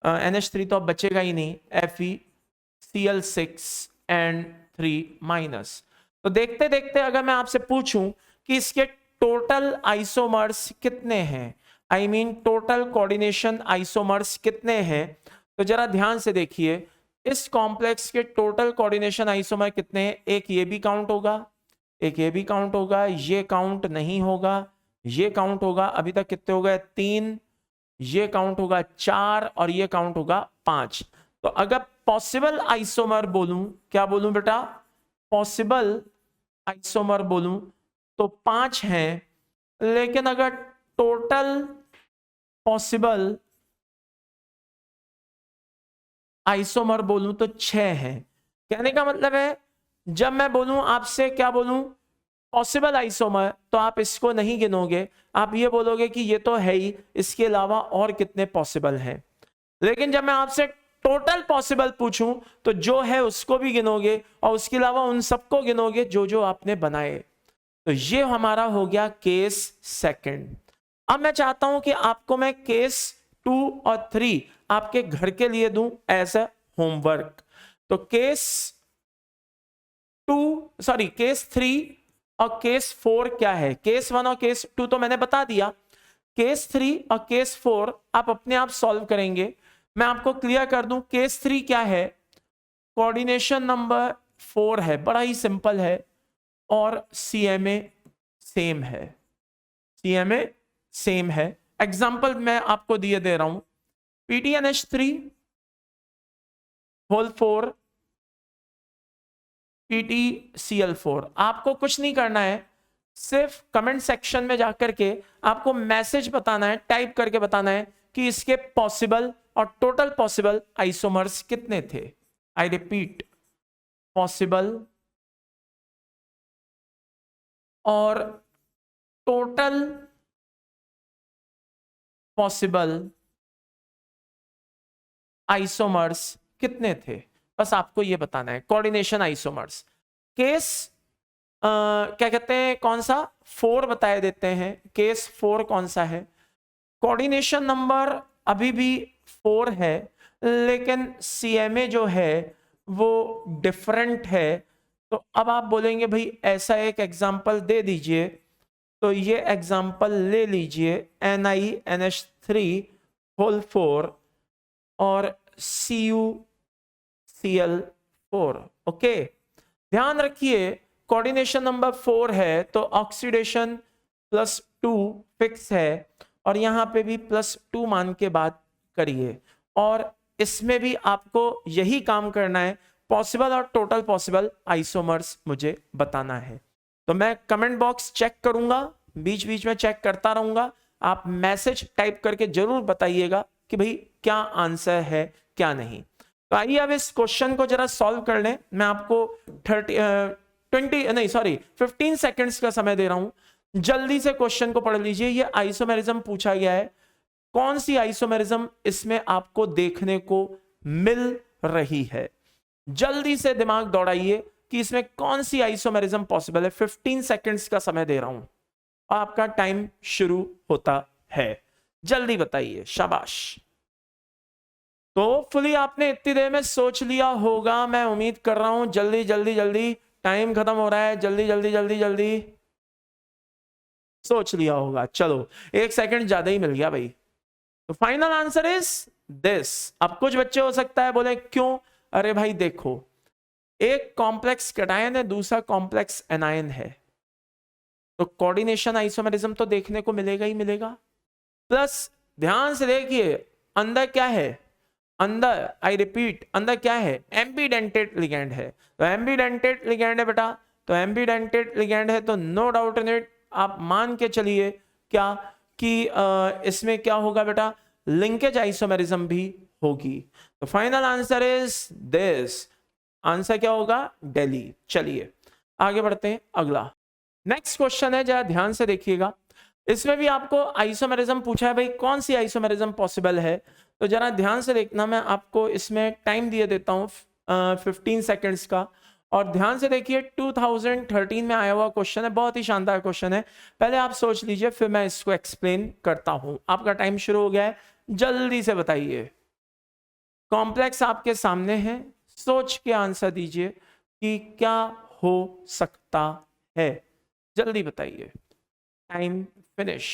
NH3 तो अब बचेगा ही नहीं, Fe Cl6 and 3-। तो देखते देखते अगर मैं आपसे पूछूं कि इसके टोटल आइसोमर्स कितने हैं, I mean total coordination isomers कितने हैं, तो जरा ध्यान से देखिए, इस कॉम्प्लेक्स के टोटल कोऑर्डिनेशन आइसोमर कितने हैं? एक ये भी काउंट होगा, एक ये भी काउंट होगा, ये काउंट नहीं होगा, ये काउंट होगा, अभी तक कितने हो गए? 3, ये काउंट होगा 4, और ये काउंट होगा 5। तो अगर पॉसिबल आइसोमर बोलूं, क्या बोलूं बेटा? पॉसिबल आइसोमर बोलूं तो 5 हैं, लेकिन अगर टोटल पॉसिबल आइसोमर बोलूं तो 6 हैं। कहने का मतलब है, जब मैं बोलूं आपसे, क्या बोलूं? पॉसिबल आइसोमर, तो आप इसको नहीं गिनोगे, आप ये बोलोगे कि ये तो है ही, इसके अलावा और कितने पॉसिबल हैं। लेकिन जब मैं आपसे टोटल पॉसिबल पूछूं तो जो है उसको भी गिनोगे और उसके अलावा उन सबको गिनोगे जो जो आपने बनाए। तो ये हमारा हो गया केस सेकंड। अब मैं चाहता हूं कि आपको मैं केस 2 और 3 आपके घर के लिए दूं एज अ होमवर्क। तो केस 3 और केस 4 क्या है? केस 1 और केस 2 तो मैंने बता दिया, केस 3 और केस 4 आप अपने आप सॉल्व करेंगे। मैं आपको क्लियर कर दूं, केस 3 क्या है? कोऑर्डिनेशन नंबर 4 है, बड़ा ही सिंपल है, और CMA सेम है, CMA सेम है। एग्जाम्पल मैं आपको दिए दे रहा हूं, PTNH3 होल 4 PTCl4। आपको कुछ नहीं करना है, सिर्फ कमेंट सेक्शन में जाकर के आपको मैसेज बताना है, टाइप करके बताना है कि इसके पॉसिबल और टोटल पॉसिबल आइसोमर्स कितने थे। आई रिपीट, पॉसिबल और टोटल पॉसिबल आइसोमर्स कितने थे, बस आपको यह बताना है। कोऑर्डिनेशन आइसोमर्स केस क्या कहते हैं, कौन सा? 4 बताए देते हैं। केस 4 कौन सा है? कोऑर्डिनेशन नंबर अभी भी 4 है, लेकिन CMA जो है वो डिफरेंट है। तो अब आप बोलेंगे भाई ऐसा एक एग्जाम्पल दे दीजिए, तो ये एग्जाम्पल ले लीजिए NiNH3 होल 4 और CuCl4। ओके, ध्यान रखिए कोऑर्डिनेशन नंबर 4 है तो ऑक्सीडेशन +2 फिक्स है, और यहां पे भी +2 मान के बात करिए, और इसमें भी आपको यही काम करना है, पॉसिबल और टोटल पॉसिबल आइसोमर्स मुझे बताना है। तो मैं कमेंट बॉक्स चेक करूंगा, बीच बीच में चेक करता रहूंगा, आप मैसेज टाइप करके जरूर बताइएगा कि भाई क्या आंसर है क्या नहीं। तो आइए अब इस क्वेश्चन को जरा सॉल्व कर लें। मैं आपको 15 सेकेंड्स का समय दे रहा हूं, जल्दी से क्वेश्चन को पढ़ लीजिए। ये आइसोमेरिज्म पूछा गया है, कौन सी आइसोमेरिज्म इसमें आपको देखने को मिल रही है, जल्दी से दिमाग दौड़ाइए कि इसमें कौन सी आइसोमेरिज्म पॉसिबल है। 15 सेकेंड्स का समय दे रहा हूं, आपका टाइम शुरू होता है, जल्दी बताइए, शाबाश। तो फुली आपने इतनी देर में सोच लिया होगा, मैं उम्मीद कर रहा हूं। जल्दी जल्दी जल्दी, टाइम खत्म हो रहा है, जल्दी जल्दी जल्दी जल्दी सोच लिया होगा। चलो 1 सेकंड ज्यादा ही मिल गया भाई। तो फाइनल आंसर इज दिस। अब कुछ बच्चे हो सकता है बोले क्यों, अरे भाई देखो, एक कॉम्प्लेक्स कैटायन है, दूसरा कॉम्प्लेक्स एनायन है, तो कोऑर्डिनेशन आइसोमेरिज्म तो देखने को मिलेगा ही मिलेगा। प्लस ध्यान से देखिए अंदर क्या है, अंदर, आई रिपीट, अंदर क्या है, एम्बीडेंटेड लिगैंड है। तो एम्बीडेंटेड लिगैंड है बेटा, तो एम्बीडेंटेड लिगैंड है तो नो डाउट इन इट, आप मान के चलिए क्या कि इसमें क्या होगा बेटा, लिंकेज आइसोमेरिज्म भी होगी। तो final answer is this, answer क्या होगा, दिल्ली। चलिए आगे बढ़ते हैं, अगला नेक्स्ट क्वेश्चन है, जरा ध्यान से देखिएगा। इसमें भी आपको आइसोमेरिज्म पूछा है, भाई कौन सी आइसोमेरिज्म पॉसिबल है, तो जरा ध्यान से देखना। मैं आपको इसमें टाइम दिए देता हूं 15 सेकेंड्स का, और ध्यान से देखिए 2013 में आया हुआ क्वेश्चन है, बहुत ही शानदार क्वेश्चन है। पहले आप सोच लीजिए, फिर मैं इसको एक्सप्लेन करता हूं। आपका टाइम शुरू हो गया है, जल्दी से बताइए। कॉम्प्लेक्स आपके सामने है, सोच के आंसर दीजिए कि क्या हो सकता है, जल्दी बताइए, टाइम फिनिश।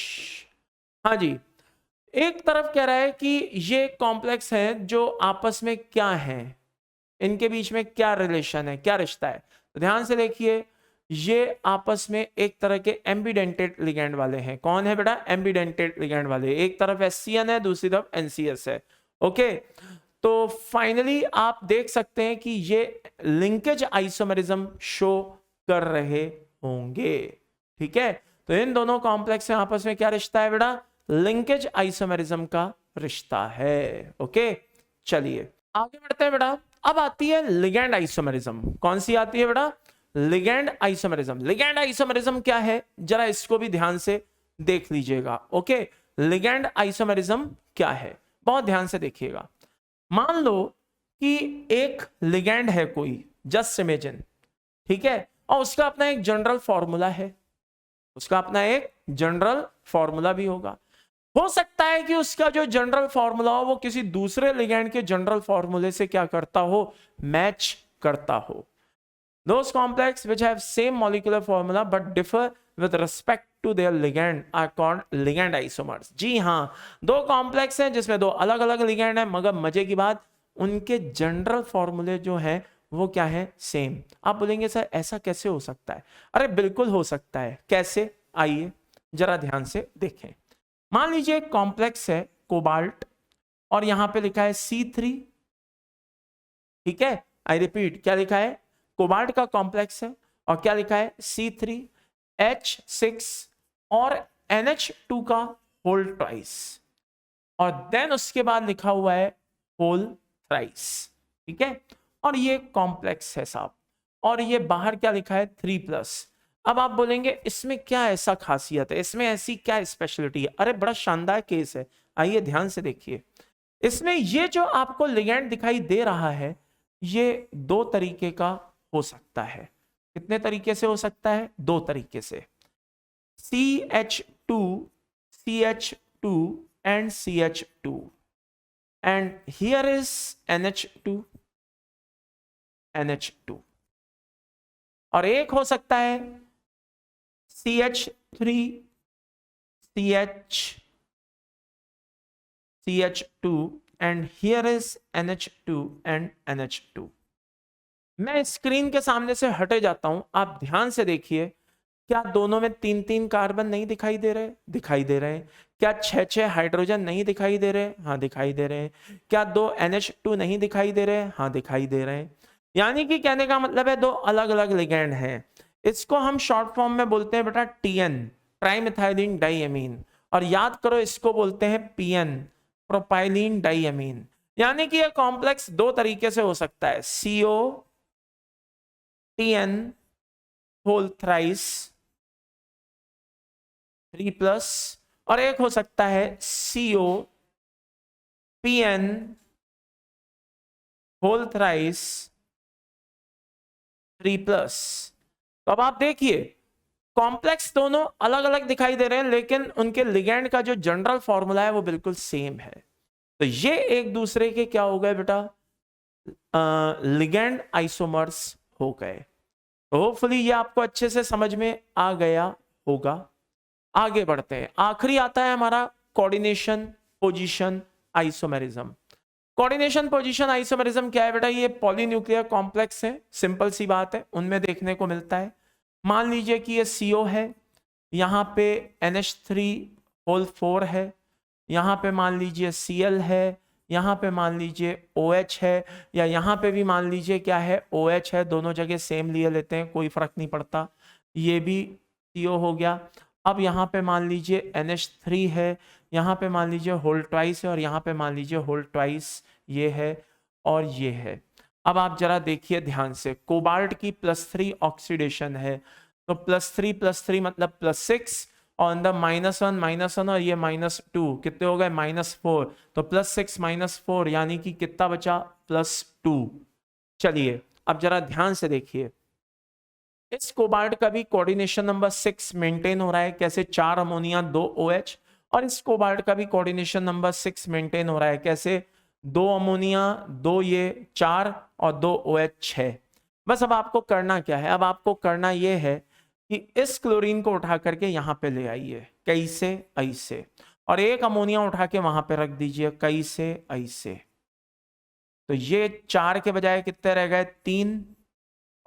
हाँ जी, एक तरफ कह रहा है कि ये कॉम्प्लेक्स है जो आपस में क्या है, इनके बीच में क्या रिलेशन है, क्या रिश्ता है। तो ध्यान से देखिए, ये आपस में एक तरह के एम्बीडेंटेड लिगैंड वाले हैं। कौन है बेटा, एम्बीडेंटेड लिगैंड वाले, एक तरफ HCN है, दूसरी तरफ NCS है। ओके, तो फाइनली आप देख सकते हैं कि ये लिंकेज आइसोमेरिज्म शो कर रहे होंगे। ठीक है, तो इन दोनों कॉम्प्लेक्स में आपस में क्या रिश्ता है बेटा, लिंकेज आइसोमेरिज्म का रिश्ता है। ओके, चलिए आगे बढ़ते हैं बेटा। अब आती है लिगैंड आइसोमेरिज्म। कौन सी आती है बेटा, लिगैंड आइसोमेरिज्म। लिगैंड आइसोमेरिज्म क्या है, जरा इसको भी ध्यान से देख लीजिएगा। ओके, लिगैंड आइसोमेरिज्म क्या है, बहुत ध्यान से देखिएगा। मान लो कि एक लिगैंड है कोई, जस्ट इमेजिन, ठीक है, और उसका अपना एक जनरल फॉर्मूला है, उसका अपना एक जनरल फॉर्मूला भी होगा। हो सकता है कि उसका जो जनरल फॉर्मूला हो वो किसी दूसरे लिगैंड के जनरल फॉर्मूले से क्या करता हो, मैच करता हो। Those complex which have same molecular formula but differ with respect to their ligand are called ligand isomers। जी हाँ, दो कॉम्प्लेक्स हैं जिसमें दो अलग अलग लिगैंड है, मगर मजे की बात उनके जनरल फॉर्मूले जो है वो क्या है, सेम। आप बोलेंगे सर ऐसा कैसे हो सकता है, अरे बिल्कुल हो सकता है। कैसे, आइए जरा ध्यान से देखें। मान लीजिए कॉम्प्लेक्स है कोबाल्ट, और यहां पे लिखा है C3, ठीक है, आई रिपीट, क्या लिखा है, कोबाल्ट का कॉम्प्लेक्स है, और क्या लिखा है, C3H6 और NH2 का होल ट्वाइस, और देन उसके बाद लिखा हुआ है होल थ्राइस। ठीक है, और ये कॉम्प्लेक्स है साहब, और ये बाहर क्या लिखा है, 3+। अब आप बोलेंगे इसमें क्या ऐसा खासियत है, इसमें ऐसी क्या स्पेशलिटी है, अरे बड़ा शानदार केस है। आइए ध्यान से देखिए, इसमें ये जो आपको लिगैंड दिखाई दे रहा है, ये दो तरीके का हो सकता है। कितने तरीके से हो सकता है, दो तरीके से, CH2 CH2 and CH2, and here is NH2 NH2 और एक हो सकता है CH3 CH2 and here is NH2 and NH2। मैं स्क्रीन के सामने से हटे जाता हूं, आप ध्यान से देखिए, क्या दोनों में 3-3 कार्बन नहीं दिखाई दे रहे? दिखाई दे रहे हैं। क्या 6-6 हाइड्रोजन नहीं दिखाई दे रहे? हाँ दिखाई दे रहे हैं। क्या 2 NH2 नहीं दिखाई दे रहे? हाँ दिखाई दे रहे हैं। यानी कि कहने का मतलब है दो अलग अलग लिगेंड हैं। इसको हम शॉर्ट फॉर्म में बोलते हैं बेटा TN, ट्राइमेथाइलिन डाइएमीन, और याद करो इसको बोलते हैं PN, प्रोपाइलिन डाइएमीन। यानी कि यह कॉम्प्लेक्स दो तरीके से हो सकता है, CO TN होल थ्राइस 3+, और एक हो सकता है CO PN होल थ्राइस 3+। तो अब आप देखिए कॉम्प्लेक्स दोनों अलग अलग दिखाई दे रहे हैं, लेकिन उनके लिगेंड का जो जनरल फॉर्मूला है वो बिल्कुल सेम है। तो ये एक दूसरे के क्या हो गए बेटा, लिगेंड आइसोमर्स हो गए। तो होपफुली ये आपको अच्छे से समझ में आ गया होगा। आगे बढ़ते हैं, आखिरी आता है हमारा coordination position isomerism. Coordination position isomerism क्या है बेटा? ये पॉलीन्यूक्लियर कॉम्प्लेक्स है, सिंपल सी बात है, उनमें देखने को मिलता है। मान लीजिए कि ये CO है, यहां पे NH3 होल 4 है, यहां पे मान लीजिए Cl है, यहां पे मान लीजिए OH है, या यहां पे भी मान लीजिए क्या है, OH है। दोनों जगह सेम लिए लेते हैं, कोई फर्क नहीं पड़ता। ये भी CO हो गया। अब यहां पे मान लीजिए NH3 है, यहां पे मान लीजिए होल ट्वाइस है, और यहां पे मान लीजिए होल ट्वाइस ये है और ये है। अब आप जरा देखिए ध्यान से, कोबाल्ट की +3 ऑक्सीडेशन है, तो +3 मतलब +6, और अंदर -1 और ये -2 कितने हो गए, -4। तो +6 -4 यानी कि कितना बचा, +2। चलिए अब जरा ध्यान से देखिए, इस कोबाल्ट का भी कोऑर्डिनेशन नंबर 6 मेंटेन हो रहा है। कैसे? 4 अमोनिया 2 OH। और इस कोबाल्ट का भी कोऑर्डिनेशन नंबर 6 मेंटेन हो रहा है। कैसे? 2 अमोनिया 2 ये 4 और 2 OH 6। बस अब आपको करना क्या है? अब आपको करना यह है कि इस क्लोरीन को उठा करके यहां पे ले आइए, कैसे? ऐसे, और एक अमोनिया उठा के वहां पे रख दीजिए, कैसे? ऐसे। तो ये 4 के बजाय कितने रह गए, 3,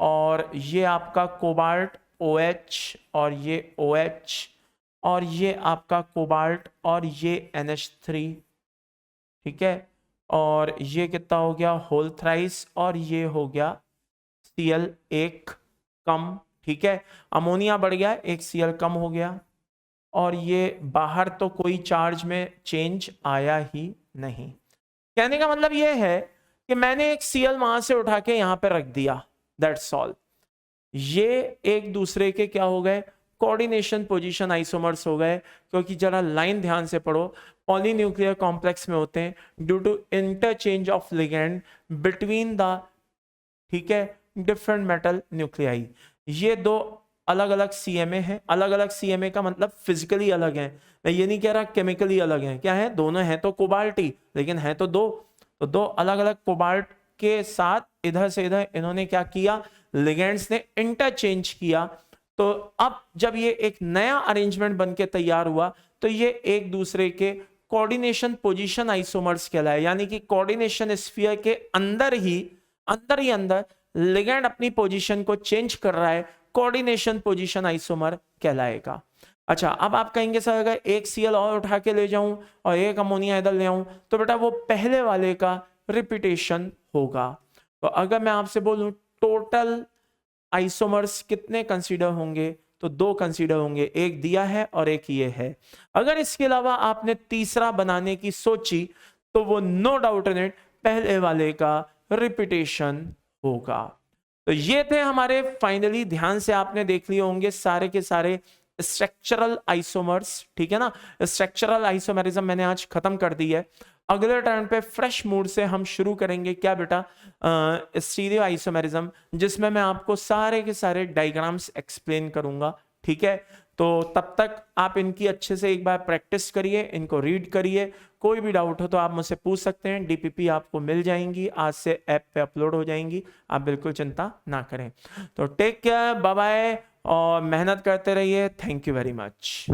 और ये आपका कोबाल्ट OH और ये OH, और ये आपका कोबाल्ट और ये NH3, ठीक है। और ये कितना हो गया, होल थ्राइस, और ये हो गया Cl एक कम, ठीक है। अमोनिया बढ़ गया, एक Cl कम हो गया, और ये बाहर तो कोई चार्ज में चेंज आया ही नहीं। कहने का मतलब ये है कि मैंने एक Cl वहां से उठा के यहां पे रख दिया, दैट्स ऑल। ये एक दूसरे के क्या हो गए, कोऑर्डिनेशन पोजीशन आइसोमर्स हो गए। क्योंकि जरा लाइन ध्यान से पढ़ो, पॉलीन्यूक्लियर कॉम्प्लेक्स में होते हैं due to interchange of ligand between the, ठीक है, डिफरेंट मेटल न्यूक्लियाई। ये दो अलग अलग CMA हैं। अलग अलग CMA का मतलब फिजिकली अलग है, मैं ये नहीं कह रहा केमिकली अलग है। क्या है, दोनों हैं तो कोबाल्ट ही, लेकिन है तो दो। तो दो अलग अलग कोबाल्ट के साथ इधर से इधर इन्होंने क्या किया, लिगेंड्स ने इंटरचेंज किया। तो अब जब ये एक नया अरेंजमेंट बनके तैयार हुआ, तो ये एक दूसरे के कोऑर्डिनेशन पोजीशन आइसोमर्स कहलाए। यानी कि कोऑर्डिनेशन स्फीयर के अंदर ही अंदर लिगेंड अपनी पोजीशन को चेंज कर रहा है, कोऑर्डिनेशन पोजीशन आइसोमर कहलाएगा। अच्छा, अब आप कहेंगे सर अगर एक Cl और उठा के ले जाऊं और एक अमोनिया इधर ले आऊं, तो बेटा वो पहले वाले का रिपीटेशन होगा। तो अगर मैं आपसे बोलूं टोटल आइसोमर्स कितने कंसीडर होंगे, तो 2 कंसीडर होंगे, एक दिया है और एक ये है। अगर इसके अलावा आपने तीसरा बनाने की सोची, तो वो नो डाउट इन इट पहले वाले का रिपीटेशन होगा। तो ये थे हमारे, फाइनली ध्यान से आपने देख लिए होंगे सारे के सारे स्ट्रक्चरल आइसोमर्स, ठीक है ना। स्ट्रक्चरल आइसोमेरिज्म मैंने आज खत्म कर दी है। अगले टर्न पे फ्रेश मूड से हम शुरू करेंगे क्या बेटा, स्टीरियो आइसोमेरिज्म, जिसमें मैं आपको सारे के सारे डायग्राम्स एक्सप्लेन करूंगा, ठीक है। तो तब तक आप इनकी अच्छे से एक बार प्रैक्टिस करिए, इनको रीड करिए। कोई भी डाउट हो तो आप मुझसे पूछ सकते हैं। डीपीपी आपको मिल जाएंगी, आज से ऐप पे अपलोड हो जाएंगी, आप बिल्कुल चिंता ना करें। तो टेक केयर, बाय बाय, और मेहनत करते रहिए। Thank you very much.